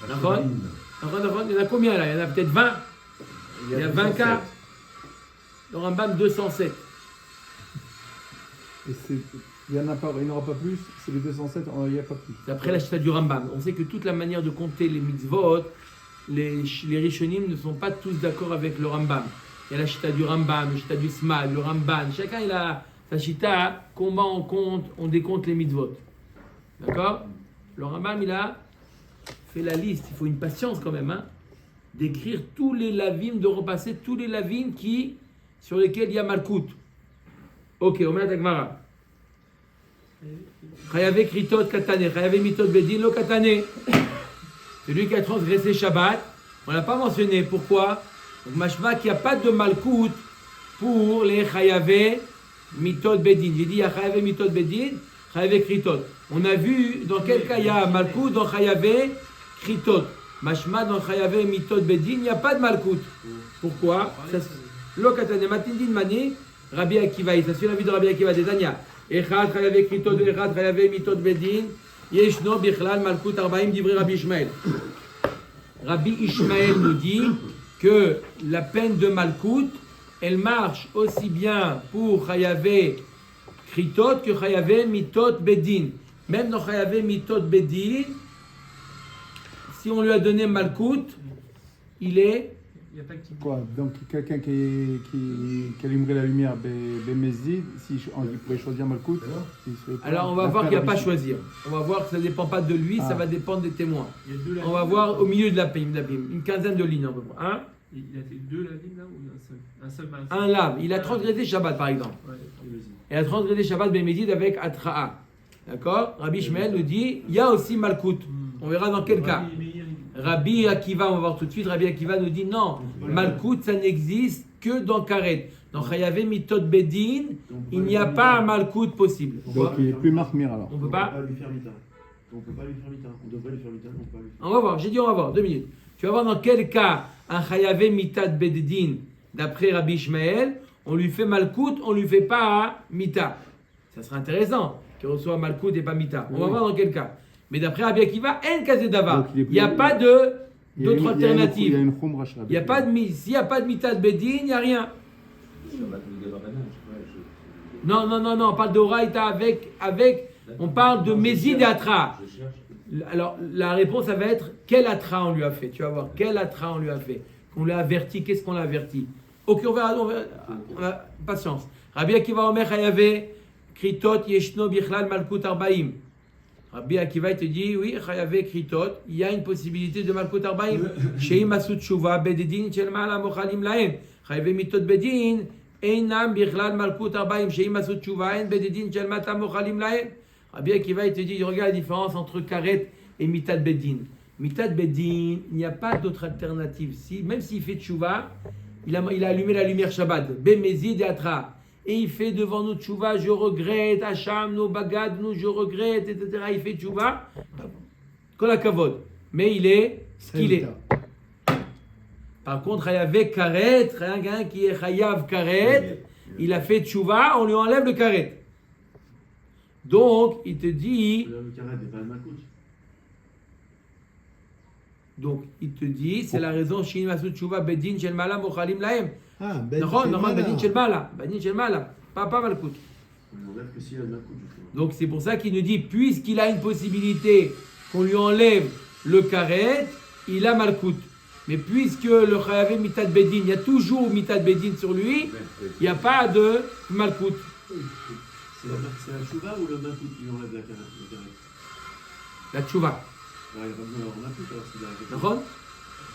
Nachon, il y en a combien là? Il y en a peut-être 20. Il y a 20 cas. Le Rambam 207. Et il n'y en a pas, il n'y aura pas plus, c'est les 207, il n'y a pas plus. D'après la chita du Rambam, on sait que toute la manière de compter les mitzvot, les Rishonim ne sont pas tous d'accord avec le Rambam. Il y a la chita du Rambam, la chita du Smad, le Ramban. Chacun il a sa chita, comment on décompte les mitzvot. D'accord? Le Rambam il a fait la liste, il faut une patience quand même, hein, d'écrire tous les lavim, de repasser tous les lavim sur lesquels il y a Malkout. Ok, on met la Gemara. Chayave kritot katane, chayave mitot bedin lo katane. Celui qui a transgressé Shabbat, on ne l'a pas mentionné. Pourquoi? Donc mashma qu'il n'y a pas de malkout pour les chayave mitot bedin. J'ai dit il y a chayave mitot bedin, chayave kritot. On a vu dans quel cas il y a malkout dans chayave kritot. Mashma dans chayave mitot bedin, il n'y a pas de malkout. Pourquoi? Lo katane matindin mani. Rabbi Akiva, ça suit la vie de Rabbi Akiva des Tanya. Echad chayave kritot, echad chayave mitot bedin. Yeshno bichlal malkut arbaim divrei Rabbi Ishmael. Rabbi Ishmael nous dit que la peine de malkout, elle marche aussi bien pour chayave kritot que chayave mitot bedin. Même dans chayave mitot bedin, si on lui a donné malkout, il est. Il n'y a pas qui. Quoi? Donc quelqu'un qui allumerait la lumière, Bémézid, si il pourrait choisir Malkout. Alors on va voir qu'il n'y a pas à choisir. On va voir que ça ne dépend pas de lui, ça va dépendre des témoins. On va voir au milieu de la pime, une quinzaine de lignes à peu près. Hein? Il a fait 2 lavim là ou un seul? Un lave. Il a transgressé Shabbat par exemple. Ouais, Il a transgressé Shabbat Bémézid avec Atra'a. D'accord? Rabbi Shmuel nous dit il y a aussi Malkout. On verra dans quel cas. Rabbi Akiva, on va voir tout de suite, Rabbi Akiva nous dit non, Malkout ça n'existe que dans Karet. Dans Chayave Mitot Bedin, il n'y a pas un Malkout possible. Donc il est plus Marmir alors. On peut pas lui faire mita. On peut pas lui faire mita. On devrait lui faire mita, on peut pas lui faire. On va voir, j'ai dit on va voir, 2 minutes. Tu vas voir dans quel cas un Chayave Mitat Bedin, d'après Rabbi Ishmael, on lui fait Malkout, on lui fait pas Mita. Ça serait intéressant qu'il reçoive Malkout et pas Mita. On va voir dans quel cas. Mais d'après Rabbi Akiva, en kazé d'ava. Il n'y a pas d'autre alternative. Il y a une khumra. Il n'y a pas de s'il n'y a pas de mitat bedin, il n'y a rien. Non, on parle d'oraïta avec on parle de mésid et atra. Alors la réponse ça va être quel atra on lui a fait. Tu vas voir quel atra on lui a fait. On l'a averti, qu'est-ce qu'on l'a averti. Ok, on verra, patience. Rabbi Akiva Omer Chayave kritot yeshno bichlal malkut arbaim. Rabbi Akiva te dit, oui, Chayave Kritot, il y a une possibilité de Malkut Arbaim. Sheim Asut Shuva, Bededin, Shelmala Mochalim Lahem. Chayave Mitot Bedin, Einam Bichlal Malkut Arbaim. Sheim Asut Shuva, En Bededin, Shelmata Mochalim Lahem. Rabbi Akiva te dit, regarde la différence entre Karet et Mitat Bedin. Mitat Bedin, il n'y a pas d'autre alternative. Même s'il fait Shuva, il a allumé la lumière Shabbat. Bemezid et Atra. Et il fait devant nous tchouva, je regrette, Hacham, nos bagad, nous, je regrette, etc. Il fait tchouva, qu'on a kavod. Mais il est ce qu'il est. Par contre, il y avait karet, un qui est chayav karet, il a fait tchouva, on lui enlève le karet. Donc, il te dit. Le karet n'est pas le malkout. Donc, il te dit, c'est la raison, Shin Masu Tchouva, Bedin, Shel Mala, Mochalim Lahem. Ah, Bedin Shel Mala. Bedin Shel Mala. Pas Malkout. On enlève que s'il y a le malkout. Donc, c'est pour ça qu'il nous dit, puisqu'il a une possibilité qu'on lui enlève le karet, il a Malkout. Mais puisque le Chayave Mitat Bedin, il y a toujours Mitat Bedin sur lui, il n'y a pas de Malkout. C'est la chouva ou le malkout qui enlève le karet? La Tchouva. Il n'y a pas besoin d'avoir malkout alors s'il a. D'accord?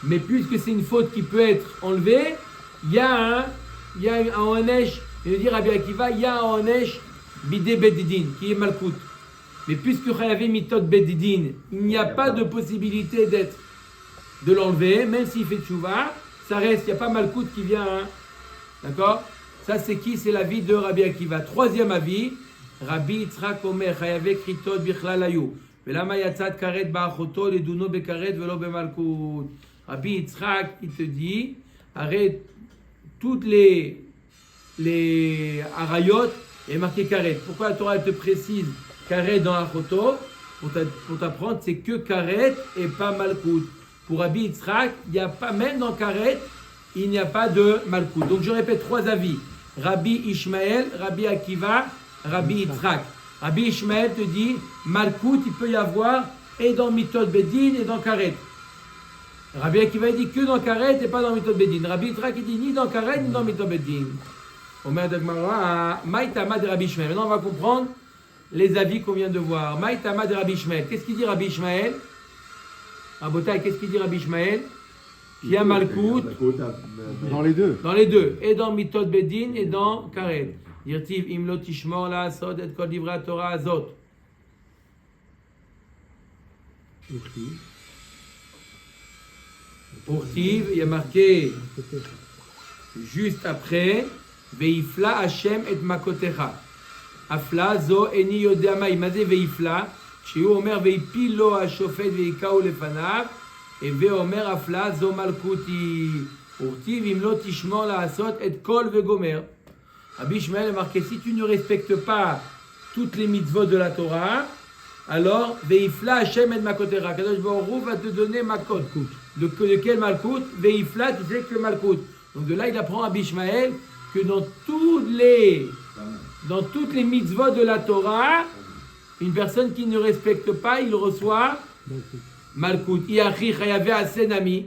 Mais puisque c'est une faute qui peut être enlevée, il y a un onesh, il veut dire Rabbi Akiva, il y a un onesh bidé bedidin, qui est malkout. Mais puisque Chayavé Mitot Bedidin, il n'y a pas de possibilité de l'enlever, même s'il fait tchouva, ça reste, il n'y a pas Malkout qui vient. Hein. D'accord? Ça, c'est qui? C'est l'avis de Rabbi Akiva. Troisième avis, Rabbi Yitzhak Omer, Chayavé Kritot Bichlal Ayu. Velama Yatzat Karet Ba'achoto, Leduno Bekaret, Velo Bemalkout. Rabbi Yitzhak, il te dit, arrête toutes les arayot et marqué karet. Pourquoi la Torah elle te précise karet dans Achoto? Pour t'apprendre, c'est que karet et pas malkout. Pour Rabbi Yitzhak, il n'y a pas, même dans karet, il n'y a pas de malkout. Donc je répète trois avis. Rabbi Ishmael, Rabbi Akiva, Rabbi Yitzhak. Rabbi Ishmael te dit, malkout, il peut y avoir et dans Mitot Bedin et dans karet. Rabbi Akiva dit que dans karet et pas dans Mitot Bedin. Rabbi Yitzhak il dit ni dans karet ni dans Mitot Bedin. Omer de Gemara, Maïtama de Rabbi Ishmael. Maintenant on va comprendre les avis qu'on vient de voir. Maïtama de Rabbi Ishmael. Qu'est-ce qu'il dit Rabbi Ishmael? Rabotai, qu'est-ce qu'il dit Rabbi Ishmael? Il y a Malkout Dans les deux. dans les deux, et dans Mitot Bedin et dans karet. Dirtiv imlo tishmor la asot et kol divrei Torah azot. Pour Tiv, il y a marqué juste après Veifla Hashem et Makotecha. Afla zo eni yodea ma imazé Veifla. Shiu omer veipilo hashofet veikau lefanav. Et ve omer afla zo malkuti. Pour Tiv, imlo tishmor la asot et kol vegomer. Rabbi Ishmael a marqué si tu ne respectes pas toutes les mitzvot de la Torah, alors Veifla Hashem et Makotecha. Kadosh Baruch Hu va te donner Makot. De quel Malkout? Veifla, tu sais que Malkout. Donc de là, il apprend à Bishmael que dans toutes les mitzvot de la Torah, une personne qui ne respecte pas, il reçoit Malkout. Iachi Chayavé Asenami.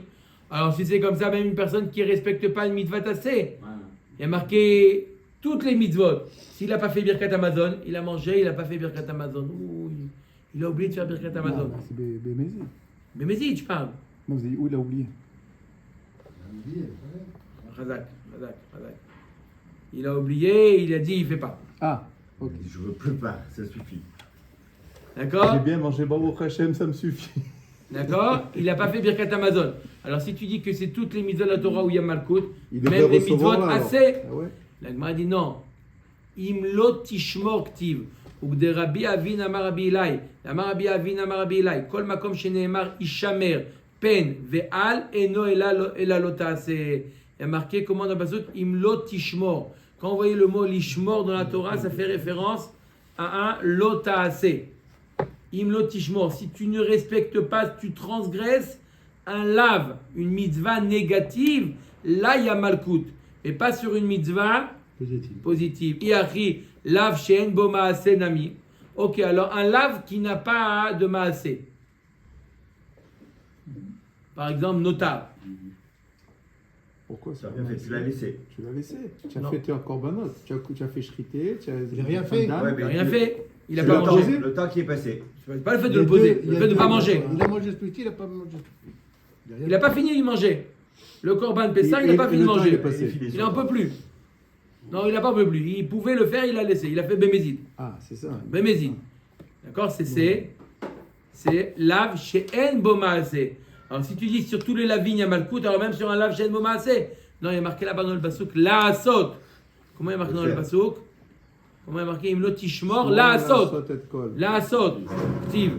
Alors si c'est comme ça, même une personne qui ne respecte pas une mitzvah tassé, il y a marqué toutes les mitzvot. S'il n'a pas fait Birkat Amazon, il a mangé, il n'a pas fait Birkat Amazon. Ouh, il a oublié de faire Birkat Amazon. Non, c'est Bémézi. Bémézi, tu parles. Non, vous avez dit où il a oublié? Razak. Il a oublié, il a dit, il ne fait pas. Ah, ok. Je veux plus pas, ça suffit. D'accord? J'ai bien mangé Baruch Hashem, ça me suffit. D'accord? Il n'a pas fait Birkat Amazon. Alors si tu dis que c'est toutes les mitzvot de la Torah où il y a Malkout, Il même devrait les recevoir mitzvot là, alors. assez, Ah ouais? la Gemara dit non. Imlo tishmor ktiv. Ugde Rabbi Avin amar Rabbi Elai. Amar Rabbi Avin amar Rabbi Elai. Kol makom sheneemar ishamer pen ve'al eno ela lo ta'aseh. Il y a marqué comment dans le passage imlo tishmor. Quand vous voyez le mot lishmor dans la Torah, ça fait référence à un lo ta'aseh. Imlo tishmor. Si tu ne respectes pas, tu transgresses un lave, une mitzvah négative, là il y a malkout. Et pas sur une mitzvah positive. Iachi, lave she'en bo ma'aseh nami. Ok, alors un lave qui n'a pas de ma'aseh. Par exemple, notaire. Pourquoi ça? Bien fait, tu l'as laissé. Tu l'as laissé. Tu as Non. fait tes korbanot. Tu as fait shrité. Il a rien fait. Ouais, Il mais n'a rien fait. Il n'a le pas temps- mangé. Le temps qui est passé. C'est pas le fait de le poser, le fait de ne pas manger. Il a mangé ce petit, il n'a pas mangé. Il n'a pas fini de manger. Le Corban Pessah, il Et- n'a pas et fini de le temps, manger. il est passé. Il n'en peut plus. Non, il n'a pas plus. Il pouvait le faire, il l'a laissé. Il a fait Bémézid. Ah, c'est ça. Bémézid. D'accord? C'est lave chez En Bomaasé. Alors si tu dis sur tous les lavignes, il y a Malkout, alors même sur un lave chez En Bomaasé. Non, il y a marqué là-bas dans le Passouk, la asot. Comment il y a marqué dans le Passouk? Comment il y a marqué Imlo Tishmor, la asot. La asot. Active.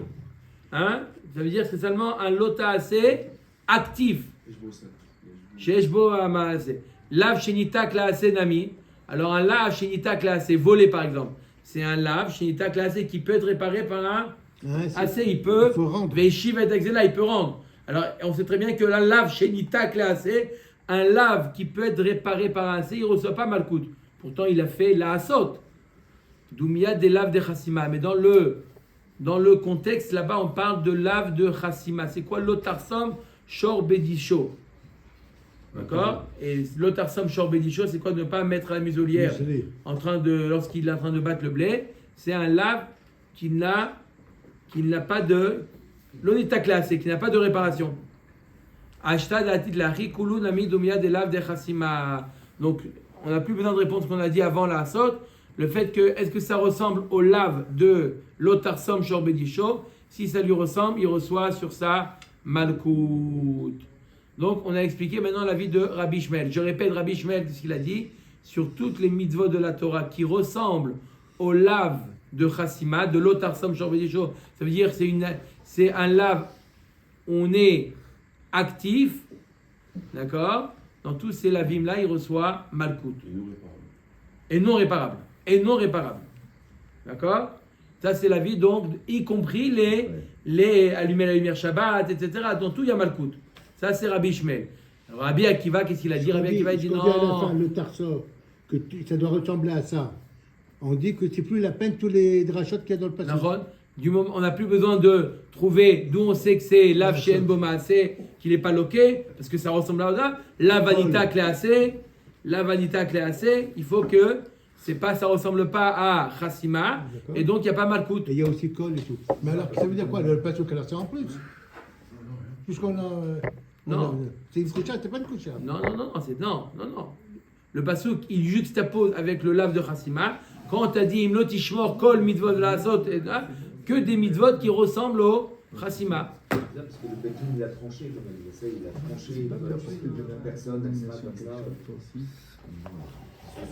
Hein? Ça veut dire que c'est seulement un lota assez actif. Sheshbo Amaase. Lave Shenita Klaase Nami. Alors un lave Shenita Klaase volé par exemple. C'est un lave Shenita Klaase qui peut être réparé par un assez. Il peut. Il faut rendre. Veshiv et Exela, il peut rendre. Alors on sait très bien que la lave Shenita Klaase, un lave qui peut être réparé par un assez, il ne reçoit pas Malkout. Pourtant il a fait la asot. Doumia des laves de Chassima. Mais dans le contexte, là-bas, on parle de lave de Chassima. C'est quoi l'otarsom shor bedisho? D'accord? Et l'otarsom shor bedisho, c'est quoi de ne pas mettre à la muselière lorsqu'il est en train de battre le blé? C'est un lave qui n'a pas de l'onita classé, qui n'a pas de réparation. Ashtad atit la rikulu nami doumia des laves de Chassima. Donc, on n'a plus besoin de répondre ce qu'on a dit avant la asot. le fait que, est-ce que ça ressemble au lave de l'otarsom shor bedisho? Si ça lui ressemble, il reçoit sur sa malkout. Donc, on a expliqué maintenant l'avis de Rabbi Shmuel. Je répète Rabbi Shmuel, ce qu'il a dit, sur toutes les mitzvot de la Torah qui ressemblent au lave de Chassima, de l'otarsom shor bedisho. Ça veut dire que c'est un lave, on est actif, d'accord? Dans tous ces lavim-là, il reçoit malkout. Et non réparable. Et non réparable. D'accord? Ça, c'est la vie, donc, y compris les allumer la lumière Shabbat, etc. Dans tout, il y a malkout. Ça, c'est Rabbi Shmuel. Rabbi Akiva, qu'est-ce qu'il a dit? Rabbi Akiva, il dit à la fin, non. le tarso, que ça doit ressembler à ça. On dit que c'est plus la peine tous les drachot qu'il y a dans le passé. D'accord? Du moment, on n'a plus besoin de trouver d'où on sait que c'est Lav Shen Boma, c'est qu'il n'est pas loqué, parce que ça ressemble à ça. La vanita cléacée, il faut que ça ressemble pas à Chassima, D'accord. et donc il n'y a pas malkout. Et il y a aussi col et tout. Mais alors, ça veut dire quoi? Le passé qu'elle a c'est en plus. Puisqu'on a. Non. C'est une couchette, c'est pas une couchette. Non. Le pasouk, il juxtapose avec le lave de Chassima. Quand on t'a dit Imlot Ishmor Kol Mitzvot la Azot, que des mitzvot qui ressemblent au Chassima. Parce que le Bekin, il a tranché, comme elle disait, il a tranché, personne n'accepte comme ça.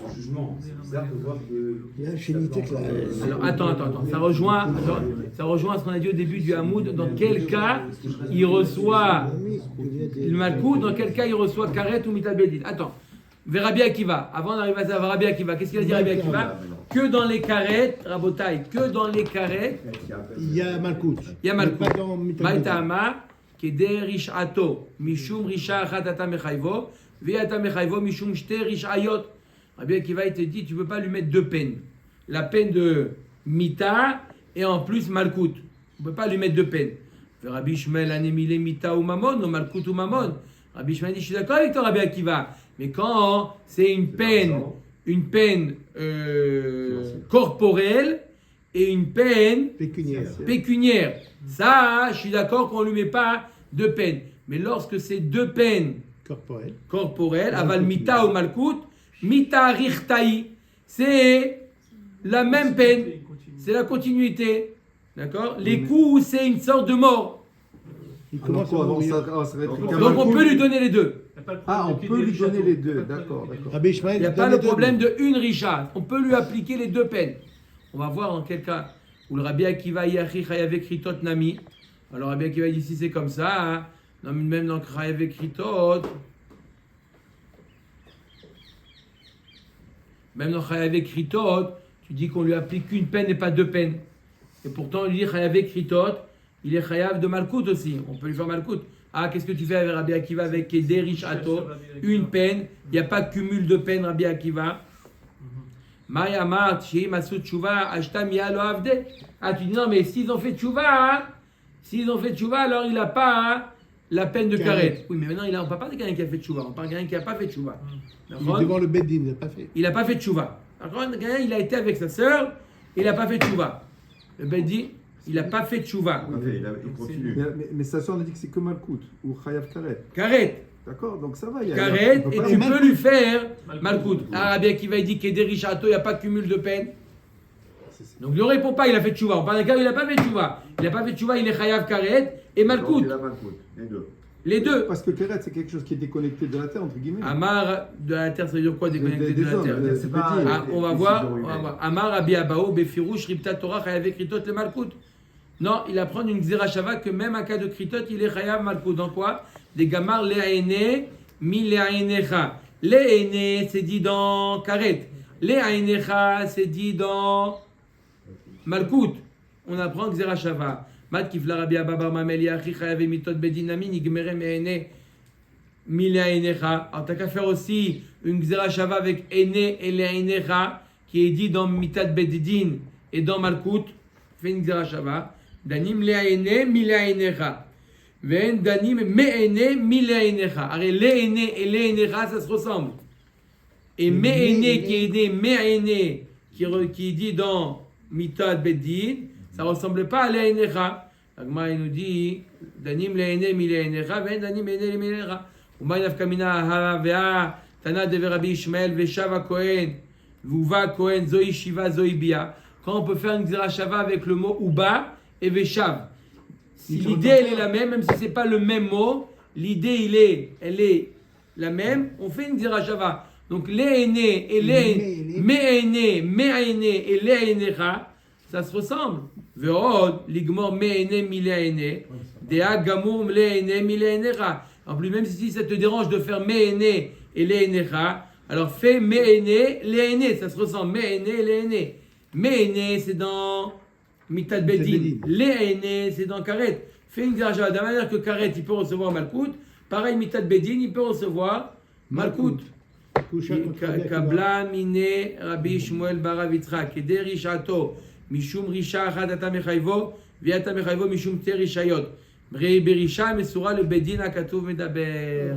Son jugement. C'est bizarre de voir que. Il y a un chénité là. Alors attends. Ça rejoint ce qu'on a dit au début du Hamoud. Dans quel cas il reçoit le malkout, dans quel cas il reçoit karet ou mitabedin. Attends. Rabbi Akiva, avant d'arriver à ça, Rabbi Akiva, qu'est-ce qu'il a dit Rabbi Akiva? Que dans les karet, Rabotai, que dans les karet, Il y a malkout. il y a malkout. Mais pas dans Mitabedin. Maïtama, keder rishato, mishum risha achatata mechayvo, ve'ata mechayvo, mishum shte rishayot. Rabbi Akiva, il te dit, tu ne peux pas lui mettre deux peines. La peine de mita et en plus malkout. Tu ne peux pas lui mettre deux peines. Rabbi Shmuel, anemile mita ou mamon, ou malkout ou mamon. Rabbi Shmuel dit, je suis d'accord avec toi, Rabbi Akiva. Mais quand c'est une peine corporelle et une peine pécuniaire, ça, je suis d'accord qu'on ne lui met pas deux peines. Mais lorsque c'est deux peines corporelles, aval mita ou malkout, mita richtaï, c'est la même peine, c'est la continuité. D'accord? Les coups, c'est une sorte de mort. Donc on peut lui donner les deux. on peut lui donner les deux, d'accord. Il n'y a pas le problème de une richa. On peut lui appliquer les deux peines. On va voir dans quel cas où le Rabbi Akiva yachi chayav kritot nami. Alors Rabbi Akiva dit si c'est comme ça, hein, même dans chayav kritot, même dans chayav kritot, tu dis qu'on lui applique qu'une peine et pas deux peines. Et pourtant on lui dit chayav kritot, il est chayav de malkout aussi. On peut lui faire malkout. Ah, qu'est-ce que tu fais avec Rabbi Akiva avec Keder Rishato? Une peine, il n'y a pas de cumul de peine, Rabbi Akiva. Ah, tu dis non, mais s'ils ont fait tchouva, alors il n'a pas la peine de karet. Oui, mais maintenant, on ne parle pas de quelqu'un qui a fait tchouva, on parle de quelqu'un qui n'a pas fait tchouva. Il est devant le beddin, il n'a pas fait. Il n'a pas fait tchouva. Quelqu'un, il a été avec sa sœur, il n'a pas fait tchouva. Le beddin, il n'a pas fait tchouva. Il continue. Mais ça, on a dit que c'est que malkout ou chayav karet. Karet. D'accord, donc ça va. Karet, et tu peux lui faire malkout. Rabbi Akiva il dit qu'Eder Rishato, il n'y a pas de cumul de peine. Donc ne répond pas, il a fait tchouva. On parle d'un cas où il n'a pas fait tchouva. Il n'a pas fait tchouva, il est chayav karet et malkout. Les deux. Parce que karet, c'est quelque chose qui est déconnecté de la terre, entre guillemets. Amar de la terre, ça veut dire quoi déconnecté de la terre? On va voir. Amar Rabbi Abao, Befirouch, Ripta Torah, chayav kritot le malkout. Non, il apprend une xerashava que même en cas de kritot, il est chayav malkout. Dans quoi? Des gamar le'aene mi le'aenecha. Le'aene, c'est dit dans karet. Le'aenecha, c'est dit dans malkout. On apprend xerashava. Mat kifla Rabbi Abba bar mamel yachi chayav mitot bedinami nigmere me'ene mi le'aenecha. Alors t'as qu'à faire aussi une xerashava avec ene et le'aenecha qui est dit dans mitat bedin et dans malkout. Fais une xerashava. Danim le'aene mi le'aenecha. Ven danim me'ene mi le'aenecha. Alors le'ene et le'aenecha ça se ressemble. Et me'ene qui est dit me'ene qui est dit dans mitat bedin, ça ressemble pas à le'aenecha. Agma il nous dit danim le'ene mi le'aenecha ven danim me'ene mi le'aenecha. Umay nafkamina ha ve'a tana de Rabbi Ishmael ve'shava Cohen Vuva Kohen Zoï Shiva Zoï Bia. Quand on peut faire une Gzera Shava avec le mot Uba et Veshav. Si l'idée elle est la même si c'est pas le même mot, l'idée elle est la même, on fait une Gzera Shava. Donc les aînés et les me'aînés, me'aînés et les aînécha, ça se ressemble. Ve'od, ligmor me'aînés, mile'aînés, dea gamour me'aînés, mile'aînécha. En plus, même si ça te dérange de faire me'aînés et les aînécha, alors fais me'aînés, les aînés, ça se ressemble. Me'aînés, les aînés. Me'aînés, c'est dans Mitat Bedin. Les aînés, c'est dans Karet. Fais une Gzera Shava. De la manière que Karet, il peut recevoir Malkout, pareil, Mitat Bedin, il peut recevoir Malkout. Kabla mine Rabbi Shmuel Barav Yitzchak Keder Rishato Mishum Risha Achad Ata Mechayvo Viata Mechayvo Mishum Te Rishayot Berisha Mesura le Bedin Akatouv Medaber.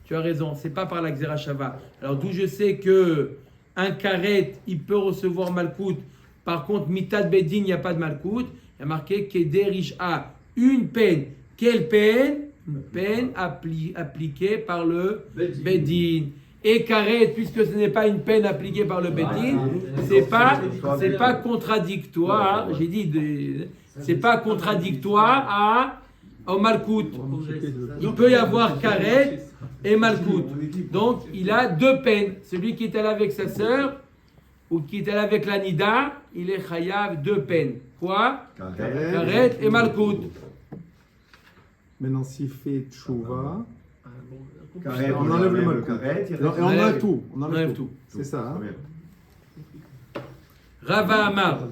Tu as raison, c'est pas par la Gzera Shava. Alors d'où je sais que un karet il peut recevoir Malkout, par contre Mitat Bedin il n'y a pas de Malkout, il y a marqué Keder Risha, une peine. Quelle peine? Une peine appliquée par le Bedin. Et karet, puisque ce n'est pas une peine appliquée par le Bedin, c'est pas contradictoire. J'ai dit, c'est pas contradictoire au Malkout. Il peut y avoir karet et Malkout. Donc, il a deux peines. Celui qui est allé avec sa sœur ou qui est allé avec la Nida, il est chayav deux peines. Quoi? Karet et Malkout. Maintenant, s'il fait tchouva, Karet, on enlève le Malkout. Karet, on enlève tout. On enlève enlève tout. tout. C'est ça. Hein? Rava Amar.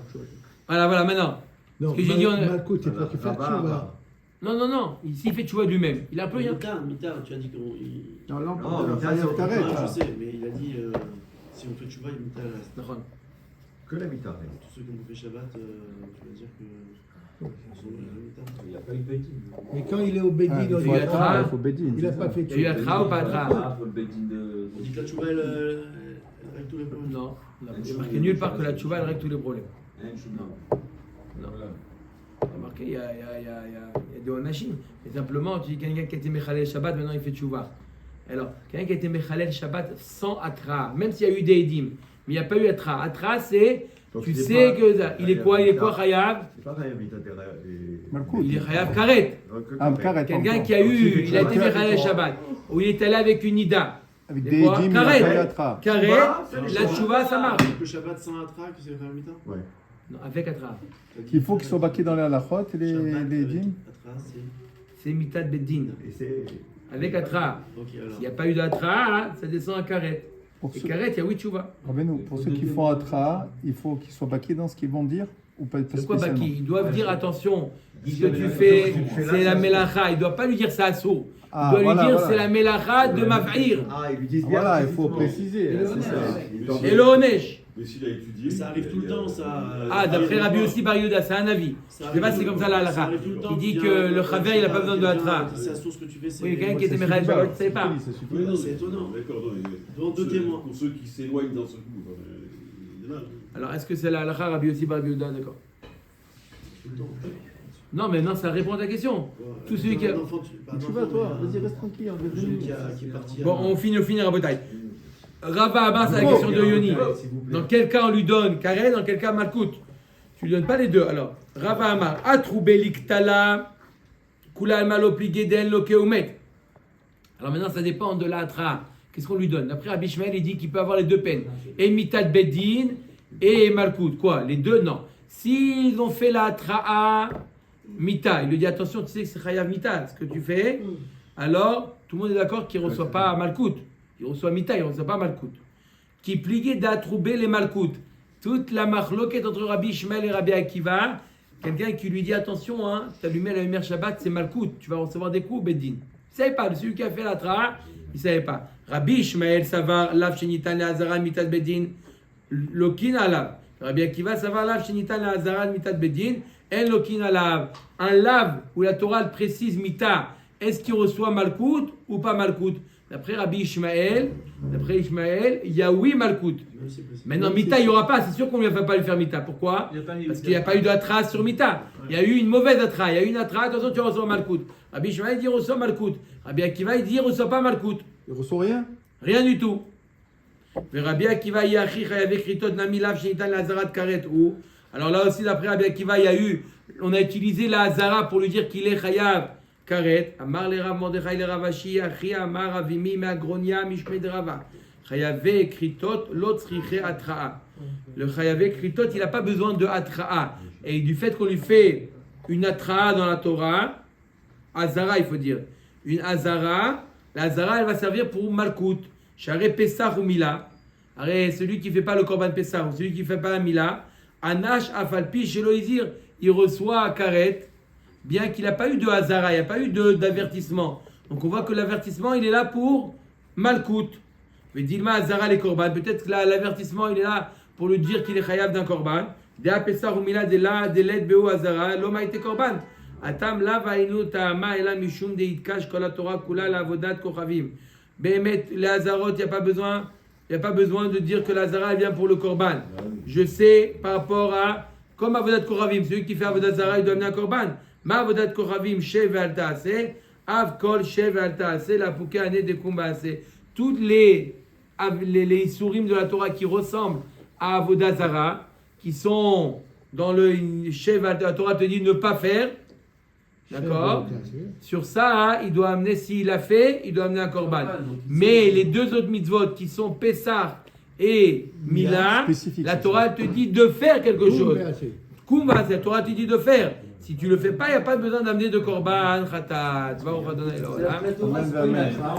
Voilà, maintenant. Non, Ce que j'ai dit, Malkout, c'est pour qu'il fasse tchouva. Non. Ici, il fait tchouva lui-même. Il a un peu rien. Mita, tu as dit qu'on. Non, là, Non, on Mita, c'est Karet. Je sais, mais il a dit si on fait Tchouva, Mita reste. Que la Mita. Tous ceux qui ont fait Shabbat, tu vas dire que. Mita. Il n'y a pas eu de Bedin. Mais quand il est au Bedin, Il faut Atra, il faut Bedin. il n'a pas fait Il y a eu Atra ou pas Atra? Ah, faut le Bedin de. On dit que la Tchouva, elle règle tous les problèmes. Non. Il y a marqué nulle part que la tchouva elle règle tous les problèmes. Non. Il y a marqué, il y a des onachim. Mais simplement, tu dis quelqu'un qui a été Mechalel Shabbat, maintenant il fait tchouva. Alors, quelqu'un qui a été Mechalel Shabbat sans Atra, même s'il y a eu des Edim, mais il n'y a pas eu Atra. Atra, c'est. Donc, Tu c'est sais pas- que. Il est quoi Chayav? C'est pas Chayav Mita. Malkout. Il est Chayav Karet. Ah, Karet. Quelqu'un encore. qui a eu. Il a été Mechalel Shabbat. Ou il est allé avec une Nida. Avec Et des quoi? Edim, il a Karet. pas eu Atra. Karet, la tchouva, ça marche. Le Shabbat sans Atra, que c'est faire Mita. Ouais. Non, avec Atra. Il faut qu'ils soient baqués dans les halachot, les Shabbat avec Edim. Atra, c'est. C'est Mitat Beddin. Et c'est. Avec Atra. Ok, alors. S'il n'y a pas eu d'Atra, ça descend à Karet. Pour Et ceux, Karet, il y a 8 tchouva. pour ceux qui font Atra, il faut qu'ils soient baqués dans ce qu'ils vont dire ou pas C'est quoi spécialement. Baki? Ils doivent dire attention, ce que tu fais, c'est la Melacha. Il ne doit pas lui dire ça à saut. Il Ah, doit voilà, lui dire voilà. c'est la Melacha de Mav'ir. Ah, ils lui disent bien. Voilà, il faut préciser. Et c'est ça. Et le Honesh. Mais s'il a étudié. Ça arrive tout le temps, ça. Ah, d'après Rabbi aussi Bar Yehuda, c'est un avis. Je ne sais pas si c'est comme ça la halakha. Il dit que le Chaver, il n'a pas besoin de Atra. C'est la source que tu fais, c'est. Oui, quelqu'un qui était Mechal Shabbat, tu ne savais pas. Ça suffit. Oui, non, c'est étonnant. D'accord, non, Devant deux témoins. Pour ceux qui s'éloignent d'un seul coup. Il y en a. Alors, est-ce que c'est la halakha Rabbi aussi Bar Yehuda? D'accord. Tout le temps. Non, mais non, ça répond à ta question. Tout celui qui a. Tu vas, toi, vas-y, reste tranquille. on va Celui venir. qui est parti. Bon, on finit à bataille. Rava Abba, c'est la question de Yoni. Dans quel cas on lui donne Karen, dans quel cas Malkout? Tu lui donnes pas les deux. Alors, Rava Amar, Atroubé Liktala, Kula Malopligé Den Lokeumet. Alors maintenant, ça dépend de l'Atra. Qu'est-ce qu'on lui donne? D'après Rabbi Ishmael, il dit qu'il peut avoir les deux peines. Et Mitat Beddin et Malkout. Quoi? Les deux, non. S'ils ont fait l'Atra Mita, il lui dit attention, tu sais que c'est Chayav Mita, ce que tu fais. Alors, tout le monde est d'accord qu'il ne reçoit pas Malkout. Il reçoit Mita, il ne reçoit pas Malkout. Qui pliait d'Atroubé les Malkout. Toute la marloquette entre Rabbi Ishmael et Rabbi Akiva. Quelqu'un qui lui dit attention, hein, tu as allumé la lumière Shabbat, c'est Malkout, tu vas recevoir des coups, Beddin. Il ne savait pas, celui qui a fait l'Atra, il ne savait pas. Rabbi Ishmael, Savar, Lav Shenitan, Azara, Mitat Beddin, Lokin Alav. Rabbi Akiva, Savar, Lav Shenitan, Azara, Mitat Beddin, En Lokin Alav. Un Lav où la Torah le précise Mita, est-ce qu'il reçoit Malkout ou pas Malkout? D'après Rabbi Ishmael, il y a oui Malkout. Maintenant, Mita, il n'y aura pas, c'est sûr qu'on ne va pas lui faire Mita. Pourquoi? Parce qu'il n'y a pas eu d'Atra sur Mita. Il y a eu une mauvaise Atra. Il y a eu une Atra, attention, tu reçois Malkout. Rabbi Ishmael dit reçoit Malkout. Rabbi Akiva, il dit reçoit pas Malkout. Il reçoit rien. Rien du tout. Rabbi Akiva Yachi Chayav Kritot Namilav Shenitan Lazarat Karet ou. Alors là aussi, d'après Rabbi Akiva, on a utilisé la Hazara pour lui dire qu'il est Chayav Karet. Amar le Rav Mordechai le Ravashi Achi Amar Avimi Meagronia Mishmed Rava. Chayav Kritot Lotzriche Atraa. Le Chayav Kritot, il n'a pas besoin de Atraa. Et du fait qu'on lui fait une Atraa dans la Torah, Hazara, il faut dire. Une Hazara, la Hazara, elle va servir pour Malkout. Charé Pessah ou Mila. Celui qui ne fait pas le Korban Pessah ou celui qui ne fait pas la Mila, Anash Afalpi chez Loïzir, il reçoit Karet, bien qu'il n'a pas eu de Hazara, il n'y a pas eu d'avertissement. Donc on voit que l'avertissement, il est là pour Malkout. Mais Dilma Hazara les Korban, peut-être que l'avertissement, il est là pour lui dire qu'il est Chayav d'un Korban. Dea Pessah ou Mila de la Delet Beo Hazara, l'homme a été Korban. Atam la vainu ta'ama ela mishum deitkash kol Torah kula la avodat kochavim. Behemet les Hazarot, il n'y a pas besoin de dire que la Hazara vient pour le Korban. Je sais par rapport à comme avodat kochavim, celui qui fait avodat Zara, il doit amener un Korban. Ma avodat kochavim shev al ta'ase, av kol shev al ta'ase, la pouka ane de kumbaase. Toutes les isurim de la Torah qui ressemblent à avodat Zara, qui sont dans le shev al ta'ase, la Torah te dit ne pas faire. D'accord? Sur ça, il doit amener, s'il a fait, il doit amener un korban. Mais les deux autres mitzvot qui sont Pessah et Mila, la Torah te dit de faire quelque chose. Kumba, la Torah te dit de faire. Si tu le fais pas, il n'y a pas besoin d'amener de korban, khatat.